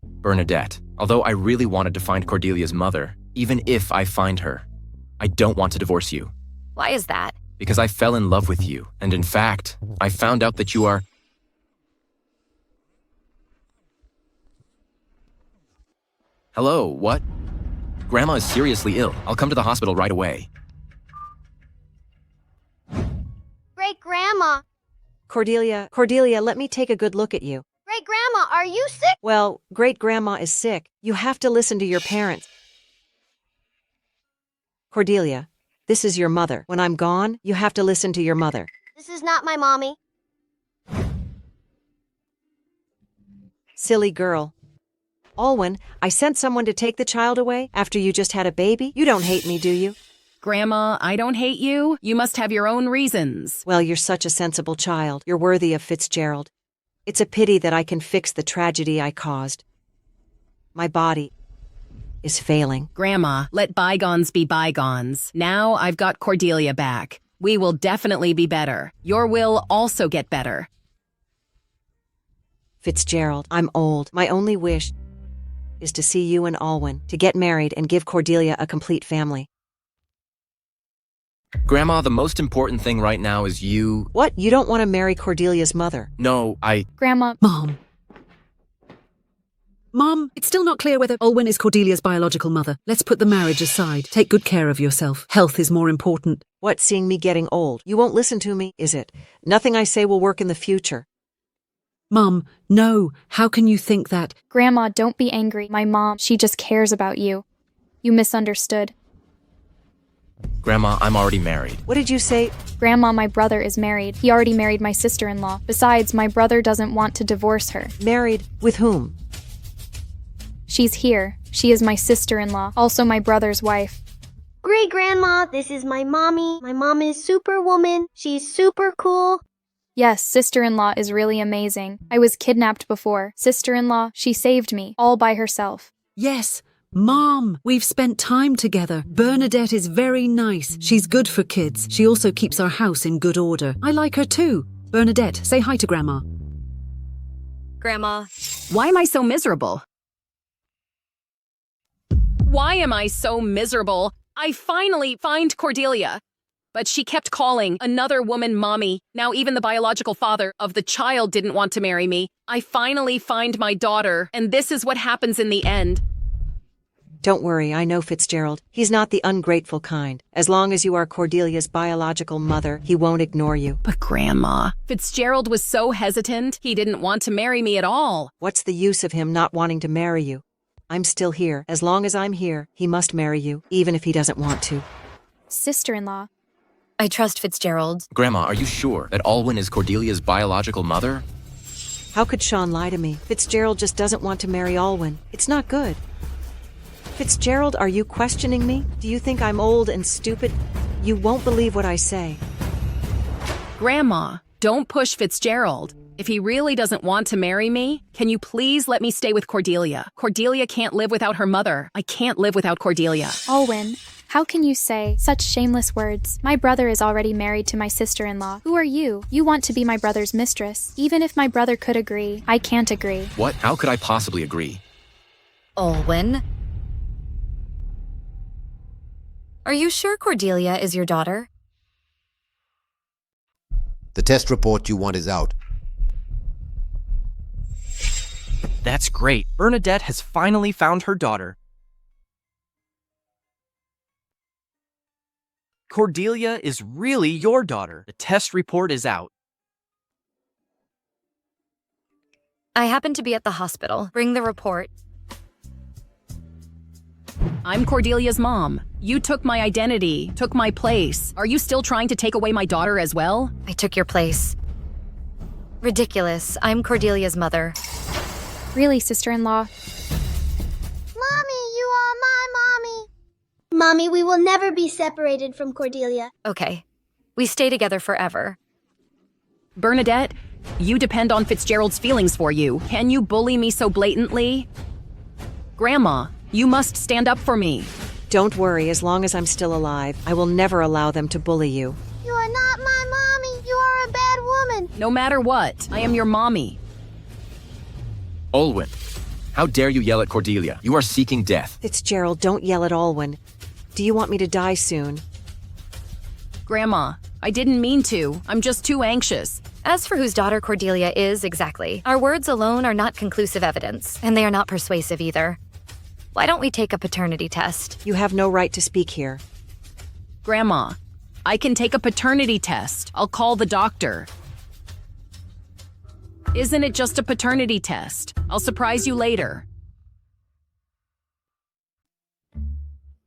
Bernadette, although I really wanted to find Cordelia's mother, even if I find her, I don't want to divorce you. Why is that? Because I fell in love with you, and in fact, I found out that you are... Hello, what? Grandma is seriously ill. I'll come to the hospital right away. Great Grandma. Cordelia, let me take a good look at you. Great Grandma, are you sick? Well, Great Grandma is sick. You have to listen to your parents. Cordelia, this is your mother. When I'm gone, you have to listen to your mother. This is not my mommy. Silly girl. Alwyn, I sent someone to take the child away after you just had a baby. You don't hate me, do you? Grandma, I don't hate you. You must have your own reasons. Well, you're such a sensible child. You're worthy of Fitzgerald. It's a pity that I can fix the tragedy I caused. My body is failing. Grandma, let bygones be bygones. Now I've got Cordelia back. We will definitely be better. Your will also get better. Fitzgerald, I'm old. My only wish is to see you and Alwyn, to get married and give Cordelia a complete family. Grandma, the most important thing right now is you... What? You don't want to marry Cordelia's mother? No, Grandma... Mom, it's still not clear whether Alwyn is Cordelia's biological mother. Let's put the marriage aside. Take good care of yourself. Health is more important. What, seeing me getting old? You won't listen to me, is it? Nothing I say will work in the future. Mom, no. How can you think that? Grandma, don't be angry. My mom, she just cares about you. You misunderstood. Grandma, I'm already married. What did you say? Grandma, my brother is married. He already married my sister-in-law. Besides, my brother doesn't want to divorce her. Married? With whom? She's here. She is my sister-in-law, also my brother's wife. Great Grandma, this is my mommy. My mom is Superwoman. She's super cool. Yes, sister-in-law is really amazing. I was kidnapped before. Sister-in-law, she saved me, all by herself. Yes. Mom, we've spent time together. Bernadette is very nice. She's good for kids. She also keeps our house in good order. I like her too. Bernadette, say hi to Grandma. Grandma. Why am I so miserable? Why am I so miserable? I finally find Cordelia. But she kept calling another woman mommy. Now even the biological father of the child didn't want to marry me. I finally find my daughter, and this is what happens in the end. Don't worry, I know Fitzgerald. He's not the ungrateful kind. As long as you are Cordelia's biological mother, he won't ignore you. But Grandma, Fitzgerald was so hesitant, he didn't want to marry me at all. What's the use of him not wanting to marry you? I'm still here. As long as I'm here, he must marry you, even if he doesn't want to. Sister-in-law. I trust Fitzgerald. Grandma, are you sure that Alwyn is Cordelia's biological mother? How could Shawn lie to me? Fitzgerald just doesn't want to marry Alwyn. It's not good. Fitzgerald, are you questioning me? Do you think I'm old and stupid? You won't believe what I say. Grandma, don't push Fitzgerald. If he really doesn't want to marry me, can you please let me stay with Cordelia? Cordelia can't live without her mother. I can't live without Cordelia. Alwyn, how can you say such shameless words? My brother is already married to my sister-in-law. Who are you? You want to be my brother's mistress. Even if my brother could agree, I can't agree. What? How could I possibly agree? Alwyn? Are you sure Cordelia is your daughter? The test report you want is out. That's great. Bernadette has finally found her daughter. Cordelia is really your daughter. The test report is out. I happen to be at the hospital. Bring the report. I'm Cordelia's mom. You took my identity, took my place. Are you still trying to take away my daughter as well? I took your place. Ridiculous. I'm Cordelia's mother. Really, sister-in-law? Mommy, you are my mommy. Mommy, we will never be separated from Cordelia. Okay. We stay together forever. Bernadette, you depend on Fitzgerald's feelings for you. Can you bully me so blatantly? Grandma, you must stand up for me. Don't worry, as long as I'm still alive, I will never allow them to bully you. You are not my mommy. You are a bad woman. No matter what, I am your mommy. Alwyn, how dare you yell at Cordelia? You are seeking death. Fitzgerald, don't yell at Alwyn. Do you want me to die soon? Grandma, I didn't mean to. I'm just too anxious. As for whose daughter Cordelia is exactly, our words alone are not conclusive evidence, and they are not persuasive either. Why don't we take a paternity test? You have no right to speak here. Grandma, I can take a paternity test. I'll call the doctor. Isn't it just a paternity test? I'll surprise you later.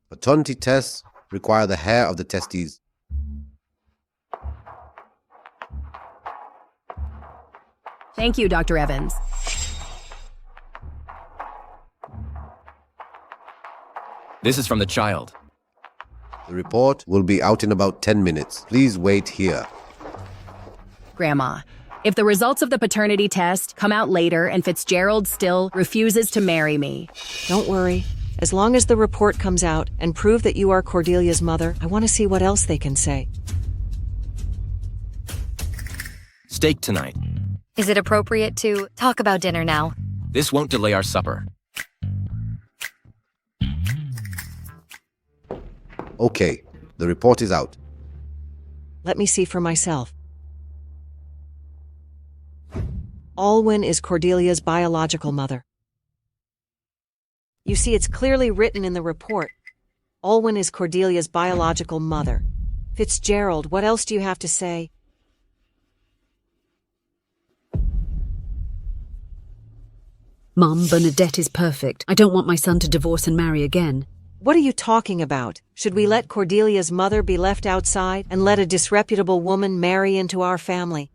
Paternity tests require the hair of the testes. Thank you, Dr. Evans. This is from the child. The report will be out in about 10 minutes. Please wait here. Grandma, if the results of the paternity test come out later and Fitzgerald still refuses to marry me. Don't worry. As long as the report comes out and prove that you are Cordelia's mother, I want to see what else they can say. Steak tonight. Is it appropriate to talk about dinner now? This won't delay our supper. Okay, the report is out. Let me see for myself. Alwyn is Cordelia's biological mother. You see, it's clearly written in the report. Alwyn is Cordelia's biological mother. Fitzgerald, what else do you have to say? Mom, Bernadette is perfect. I don't want my son to divorce and marry again. What are you talking about? Should we let Cordelia's mother be left outside and let a disreputable woman marry into our family?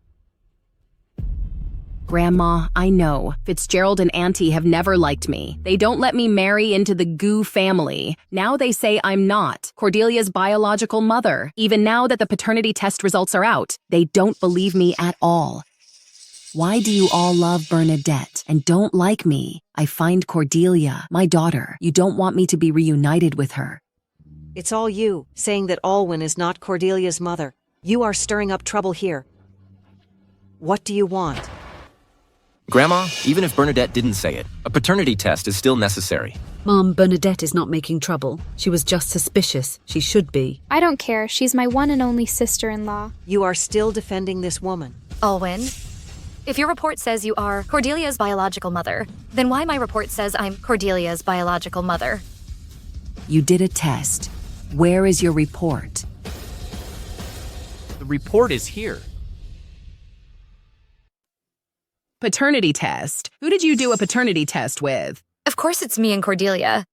Grandma, I know. Fitzgerald and Auntie have never liked me. They don't let me marry into the Goo family. Now they say I'm not Cordelia's biological mother. Even now that the paternity test results are out, they don't believe me at all. Why do you all love Bernadette and don't like me? I find Cordelia, my daughter. You don't want me to be reunited with her. It's all you, saying that Alwyn is not Cordelia's mother. You are stirring up trouble here. What do you want? Grandma, even if Bernadette didn't say it, a paternity test is still necessary. Mom, Bernadette is not making trouble. She was just suspicious. She should be. I don't care. She's my one and only sister-in-law. You are still defending this woman. Alwyn, if your report says you are Cordelia's biological mother, then why my report says I'm Cordelia's biological mother? You did a test. Where is your report? The report is here. Paternity test. Who did you do a paternity test with? Of course it's me and Cordelia.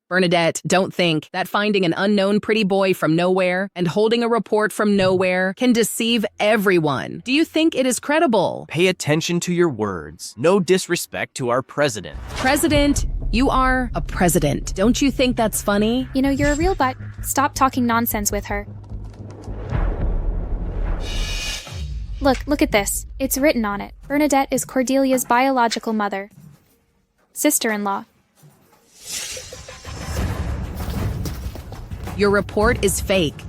Bernadette, don't think that finding an unknown pretty boy from nowhere and holding a report from nowhere can deceive everyone. Do you think it is credible? Pay attention to your words. No disrespect to our president. President, you are a president. Don't you think that's funny? You know, you're a real butt. Stop talking nonsense with her. Look at this. It's written on it. Bernadette is Cordelia's biological mother. Sister-in-law. Your report is fake.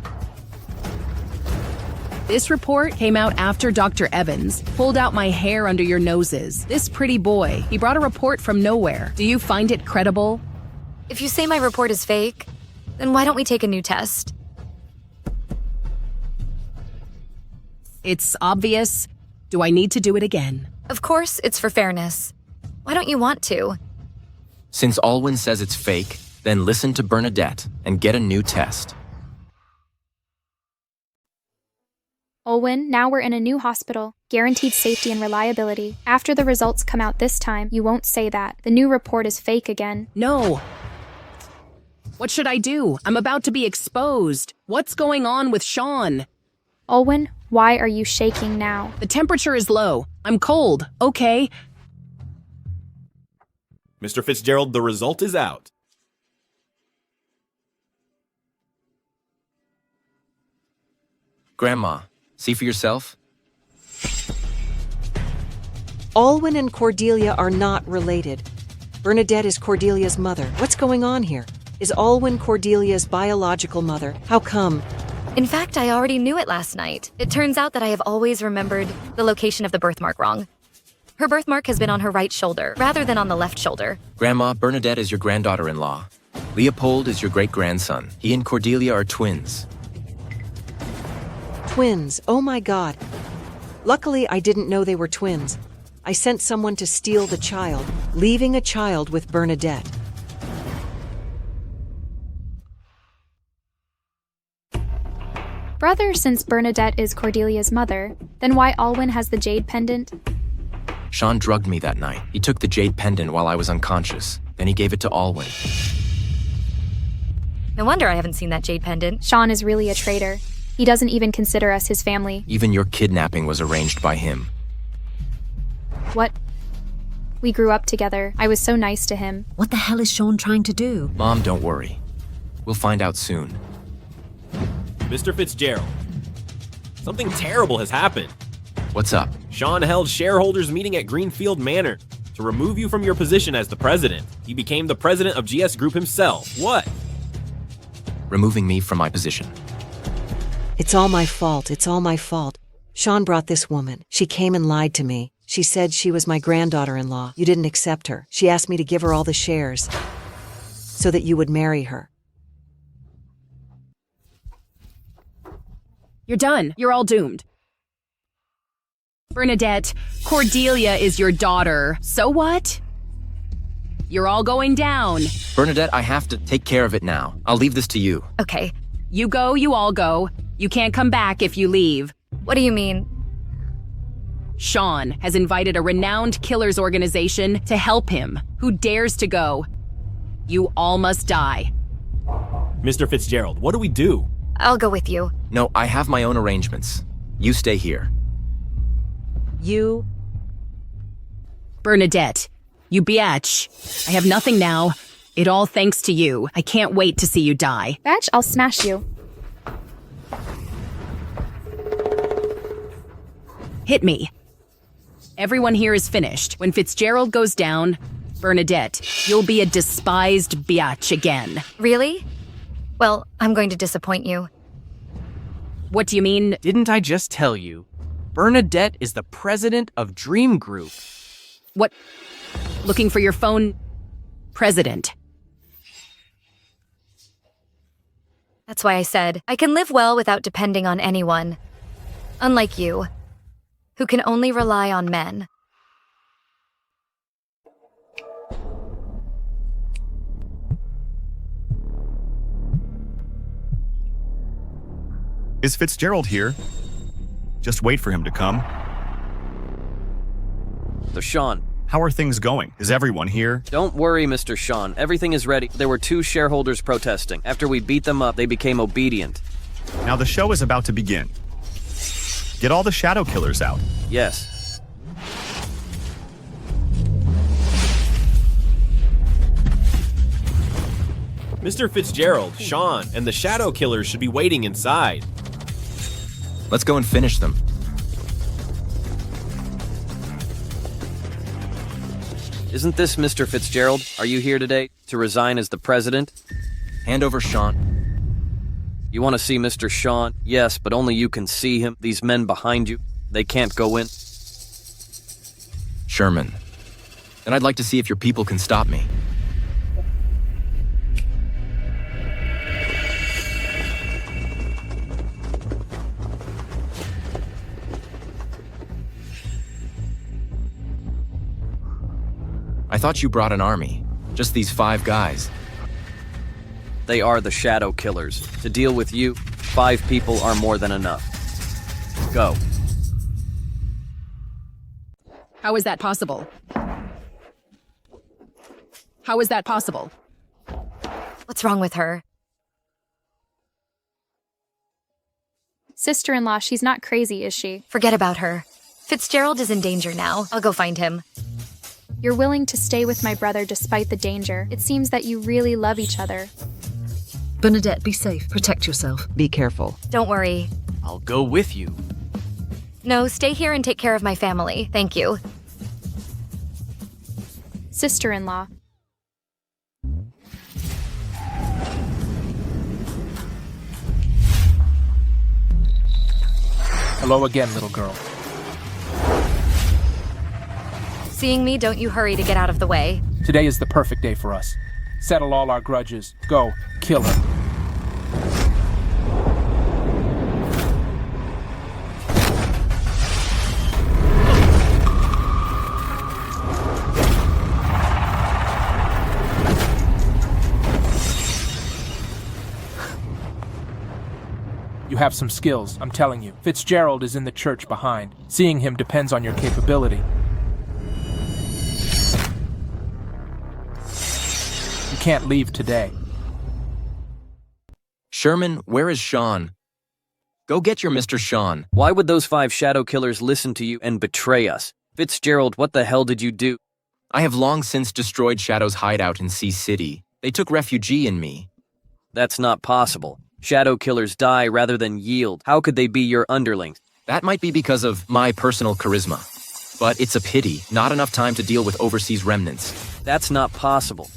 This report came out after Dr. Evans pulled out my hair under your noses. This pretty boy, he brought a report from nowhere. Do you find it credible? If you say my report is fake, then why don't we take a new test? It's obvious. Do I need to do it again? Of course, it's for fairness. Why don't you want to? Since Alwyn says it's fake, then listen to Bernadette and get a new test. Olwen, now we're in a new hospital. Guaranteed safety and reliability. After the results come out this time, you won't say that. The new report is fake again. No. What should I do? I'm about to be exposed. What's going on with Shawn? Olwen, why are you shaking now? The temperature is low. I'm cold. Okay. Mr. Fitzgerald, the result is out. Grandma, see for yourself? Alwyn and Cordelia are not related. Bernadette is Cordelia's mother. What's going on here? Is Alwyn Cordelia's biological mother? How come? In fact, I already knew it last night. It turns out that I have always remembered the location of the birthmark wrong. Her birthmark has been on her right shoulder, rather than on the left shoulder. Grandma, Bernadette is your granddaughter-in-law. Leopold is your great-grandson. He and Cordelia are twins. Twins. Oh my God. Luckily, I didn't know they were twins. I sent someone to steal the child, leaving a child with Bernadette. Brother, since Bernadette is Cordelia's mother, then why Alwyn has the jade pendant? Shawn drugged me that night. He took the jade pendant while I was unconscious. Then he gave it to Alwyn. No wonder I haven't seen that jade pendant. Shawn is really a traitor. He doesn't even consider us his family. Even your kidnapping was arranged by him. What? We grew up together. I was so nice to him. What the hell is Shawn trying to do? Mom, don't worry. We'll find out soon. Mr. Fitzgerald, something terrible has happened. What's up? Shawn held shareholders meeting at Greenfield Manor to remove you from your position as the president. He became the president of GS Group himself. What? Removing me from my position. It's all my fault. It's all my fault. Shawn brought this woman. She came and lied to me. She said she was my granddaughter-in-law. You didn't accept her. She asked me to give her all the shares so that you would marry her. You're done. You're all doomed. Bernadette, Cordelia is your daughter. So what? You're all going down. Bernadette, I have to take care of it now. I'll leave this to you. Okay. You go, you all go. You can't come back if you leave. What do you mean? Shawn has invited a renowned killers organization to help him. Who dares to go? You all must die. Mr. Fitzgerald, what do we do? I'll go with you. No, I have my own arrangements. You stay here. You? Bernadette, you biatch. I have nothing now. It all thanks to you. I can't wait to see you die. Batch, I'll smash you. Hit me. Everyone here is finished. When Fitzgerald goes down, Bernadette, you'll be a despised biatch again. Really? Well, I'm going to disappoint you. What do you mean? Didn't I just tell you? Bernadette is the president of Dream Group. What? Looking for your phone? President. That's why I said, I can live well without depending on anyone. Unlike you, who can only rely on men. Is Fitzgerald here? Just wait for him to come. So, Shawn. How are things going? Is everyone here? Don't worry, Mr. Shawn. Everything is ready. There were 2 shareholders protesting. After we beat them up, they became obedient. Now the show is about to begin. Get all the shadow killers out. Yes. Mr. Fitzgerald, Shawn, and the shadow killers should be waiting inside. Let's go and finish them. Isn't this Mr. Fitzgerald? Are you here today to resign as the president? Hand over Shawn. You want to see Mr. Shawn? Yes, but only you can see him. These men behind you, they can't go in. Sherman. And I'd like to see if your people can stop me. I thought you brought an army. Just these 5 guys. They are the shadow killers. To deal with you, 5 people are more than enough. Go. How is that possible? How is that possible? What's wrong with her? Sister-in-law, she's not crazy, is she? Forget about her. Fitzgerald is in danger now. I'll go find him. You're willing to stay with my brother despite the danger. It seems that you really love each other. Bernadette, be safe. Protect yourself. Be careful. Don't worry. I'll go with you. No, stay here and take care of my family. Thank you. Sister-in-law. Hello again, little girl. Seeing me, don't you hurry to get out of the way. Today is the perfect day for us. Settle all our grudges. Go, kill her. You have some skills, I'm telling you. Fitzgerald is in the church behind. Seeing him depends on your capability. You can't leave today. Sherman, where is Shawn? Go get your Mr. Shawn. Why would those 5 shadow killers listen to you and betray us? Fitzgerald, what the hell did you do? I have long since destroyed Shadow's hideout in Sea City. They took refuge in me. That's not possible. Shadow killers die rather than yield. How could they be your underlings? That might be because of my personal charisma. But it's a pity, not enough time to deal with overseas remnants. That's not possible.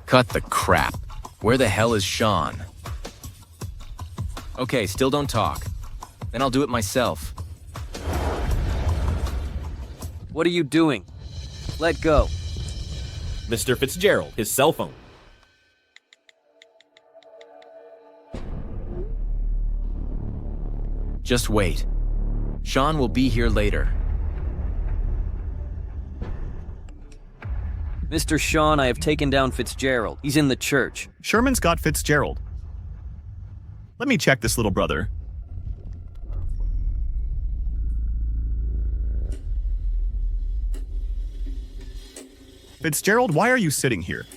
Cut the crap. Where the hell is Shawn? Okay, still don't talk. Then I'll do it myself. What are you doing? Let go. Mr. Fitzgerald, his cell phone. Just wait. Shawn will be here later. Mr. Shawn, I have taken down Fitzgerald. He's in the church. Sherman's got Fitzgerald. Let me check this little brother. Fitzgerald, why are you sitting here?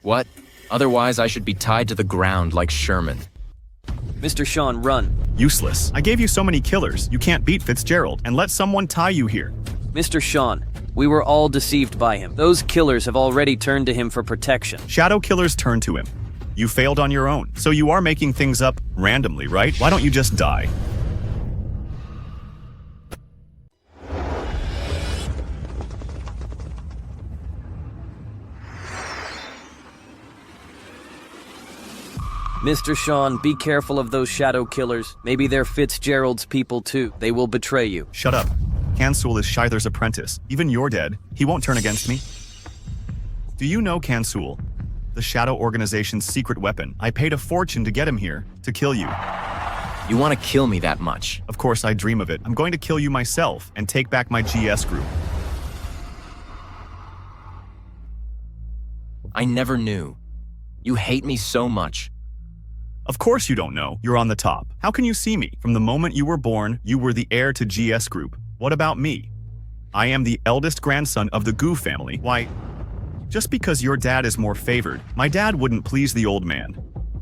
What? Otherwise, I should be tied to the ground like Sherman. Mr. Shawn, run. Useless. I gave you so many killers. You can't beat Fitzgerald, and let someone tie you here. Mr. Shawn, we were all deceived by him. Those killers have already turned to him for protection. Shadow killers turned to him. You failed on your own. So you are making things up randomly, right? Why don't you just die? Mr. Shawn, be careful of those shadow killers. Maybe they're Fitzgerald's people too. They will betray you. Shut up. Kansul is Shither's apprentice. Even you're dead. He won't turn against me. Do you know Kansul? The Shadow Organization's secret weapon. I paid a fortune to get him here, to kill you. You want to kill me that much? Of course I dream of it. I'm going to kill you myself and take back my GS group. I never knew. You hate me so much. Of course you don't know. You're on the top. How can you see me? From the moment you were born, you were the heir to GS Group. What about me? I am the eldest grandson of the Gu family. Why, just because your dad is more favored, my dad wouldn't please the old man.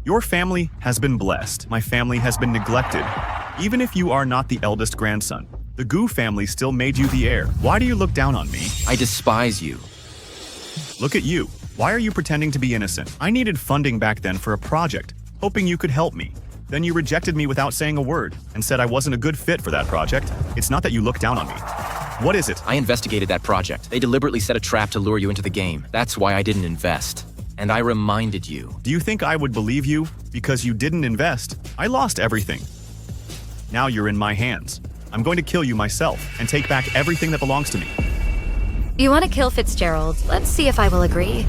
Your family has been blessed. My family has been neglected. Even if you are not the eldest grandson, the Gu family still made you the heir. Why do you look down on me? I despise you. Look at you. Why are you pretending to be innocent? I needed funding back then for a project, hoping you could help me. Then you rejected me without saying a word and said I wasn't a good fit for that project. It's not that you look down on me. What is it? I investigated that project. They deliberately set a trap to lure you into the game. That's why I didn't invest. And I reminded you. Do you think I would believe you because you didn't invest? I lost everything. Now you're in my hands. I'm going to kill you myself and take back everything that belongs to me. You want to kill Fitzgerald? Let's see if I will agree.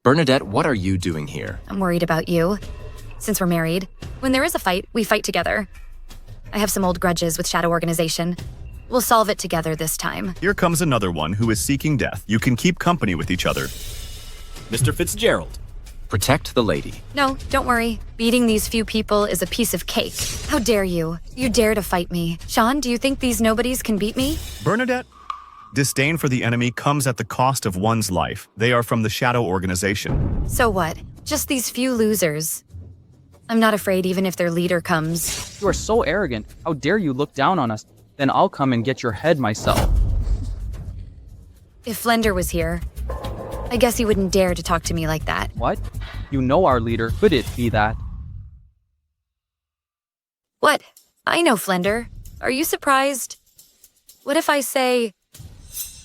Bernadette, what are you doing here? I'm worried about you. Since we're married, when there is a fight, we fight together. I have some old grudges with Shadow Organization. We'll solve it together this time. Here comes another one who is seeking death. You can keep company with each other. Mr. Fitzgerald. Protect the lady. No, don't worry. Beating these few people is a piece of cake. How dare you? You dare to fight me. Shawn, do you think these nobodies can beat me? Bernadette? Disdain for the enemy comes at the cost of one's life. They are from the Shadow Organization. So what? Just these few losers. I'm not afraid even if their leader comes. You are so arrogant. How dare you look down on us? Then I'll come and get your head myself. If Flender was here, I guess he wouldn't dare to talk to me like that. What? You know our leader. Could it be that? What? I know Flender. Are you surprised? What if I say,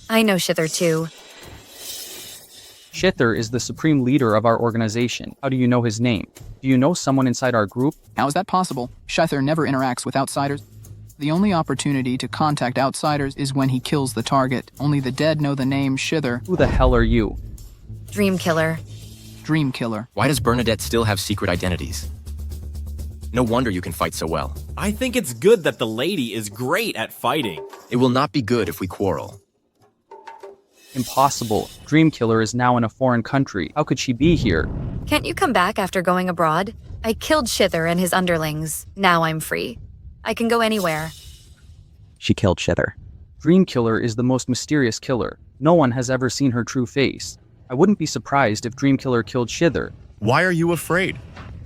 I know Shither too? Shither is the supreme leader of our organization. How do you know his name? Do you know someone inside our group? How is that possible? Shither never interacts with outsiders. The only opportunity to contact outsiders is when he kills the target. Only the dead know the name Shither. Who the hell are you? Dream Killer. Dream Killer. Why does Bernadette still have secret identities? No wonder you can fight so well. I think it's good that the lady is great at fighting. It will not be good if we quarrel. Impossible. Dream Killer is now in a foreign country. How could she be here? Can't you come back after going abroad? I killed Shither and his underlings. Now I'm free. I can go anywhere. She killed Shither. Dream Killer is the most mysterious killer. No one has ever seen her true face. I wouldn't be surprised if Dream Killer killed Shither. Why are you afraid?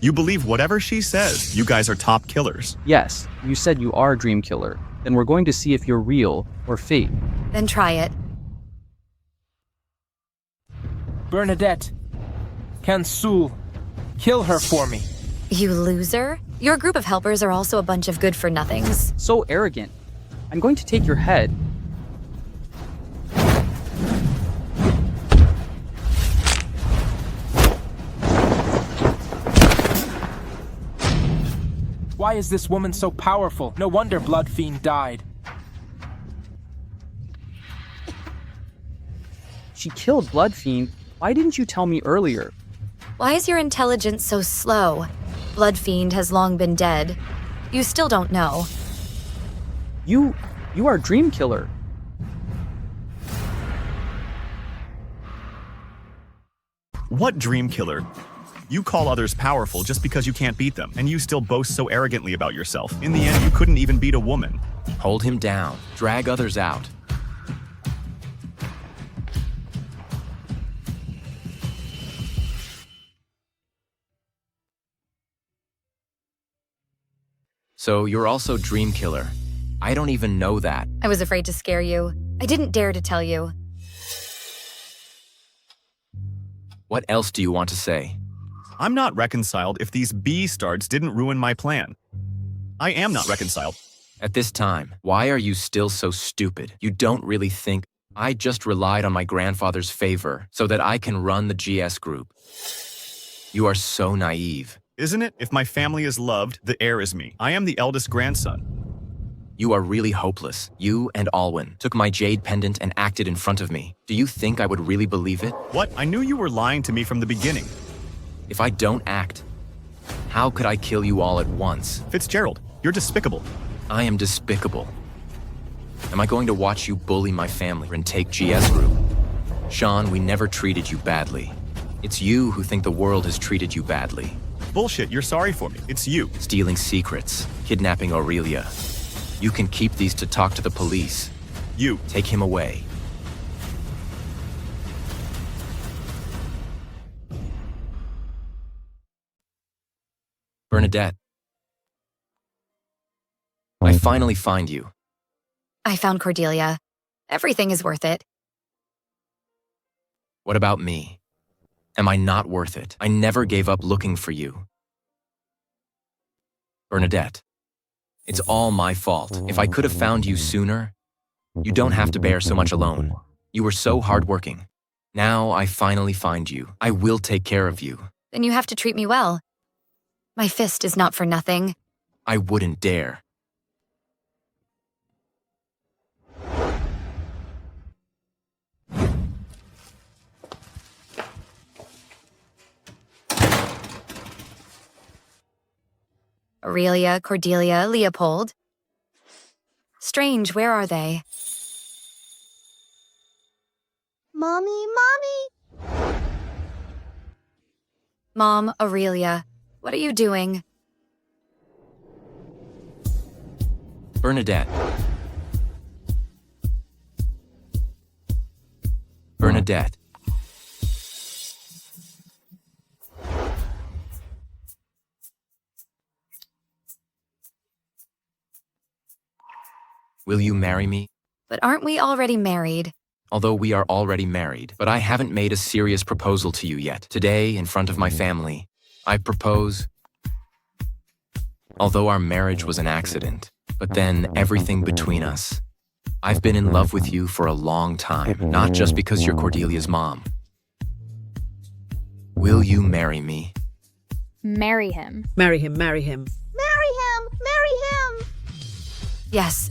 You believe whatever she says. You guys are top killers. Yes, you said you are Dream Killer. Then we're going to see if you're real or fake. Then try it. Bernadette. Kansul. Kill her for me. You loser? Your group of helpers are also a bunch of good-for-nothings. So arrogant. I'm going to take your head. Why is this woman so powerful? No wonder Blood Fiend died. She killed Blood Fiend. Why didn't you tell me earlier? Why is your intelligence so slow? Blood Fiend has long been dead. You still don't know. You are Dream Killer. What Dream Killer? You call others powerful just because you can't beat them, and you still boast so arrogantly about yourself. In the end, you couldn't even beat a woman. Hold him down. Drag others out. So you're also Dream Killer. I don't even know that. I was afraid to scare you. I didn't dare to tell you. What else do you want to say? I'm not reconciled if these B-stards didn't ruin my plan. I am not reconciled. At this time, why are you still so stupid? You don't really think I just relied on my grandfather's favor so that I can run the GS group. You are so naive. Isn't it? If my family is loved, the heir is me. I am the eldest grandson. You are really hopeless. You and Alwyn took my jade pendant and acted in front of me. Do you think I would really believe it? What? I knew you were lying to me from the beginning. If I don't act, How could I kill you all at once? Fitzgerald, you're despicable. I am despicable. Am I going to watch you bully my family and take GS Group? Shawn, we never treated you badly. It's you who think the world has treated you badly. Bullshit, you're sorry for me. It's you. Stealing secrets, kidnapping Aurelia. You can keep these to talk to the police. You. Take him away. Bernadette. I finally find you. I found Cordelia. Everything is worth it. What about me? Am I not worth it? I never gave up looking for you. Bernadette, it's all my fault. If I could have found you sooner, you don't have to bear so much alone. You were so hardworking. Now I finally find you. I will take care of you. Then you have to treat me well. My fist is not for nothing. I wouldn't dare. Aurelia, Cordelia, Leopold. Strange, where are they? Mommy, Mommy! Mom, Aurelia, what are you doing? Bernadette. Bernadette. Will you marry me? But aren't we already married? Although we are already married, but I haven't made a serious proposal to you yet. Today, in front of my family, I propose. Although our marriage was an accident, but then everything between us. I've been in love with you for a long time, not just because you're Cordelia's mom. Will you marry me? Marry him. Marry him, marry him. Marry him! Marry him! Yes.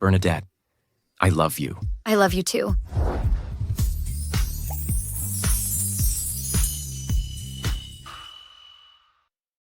Bernadette, I love you. I love you too.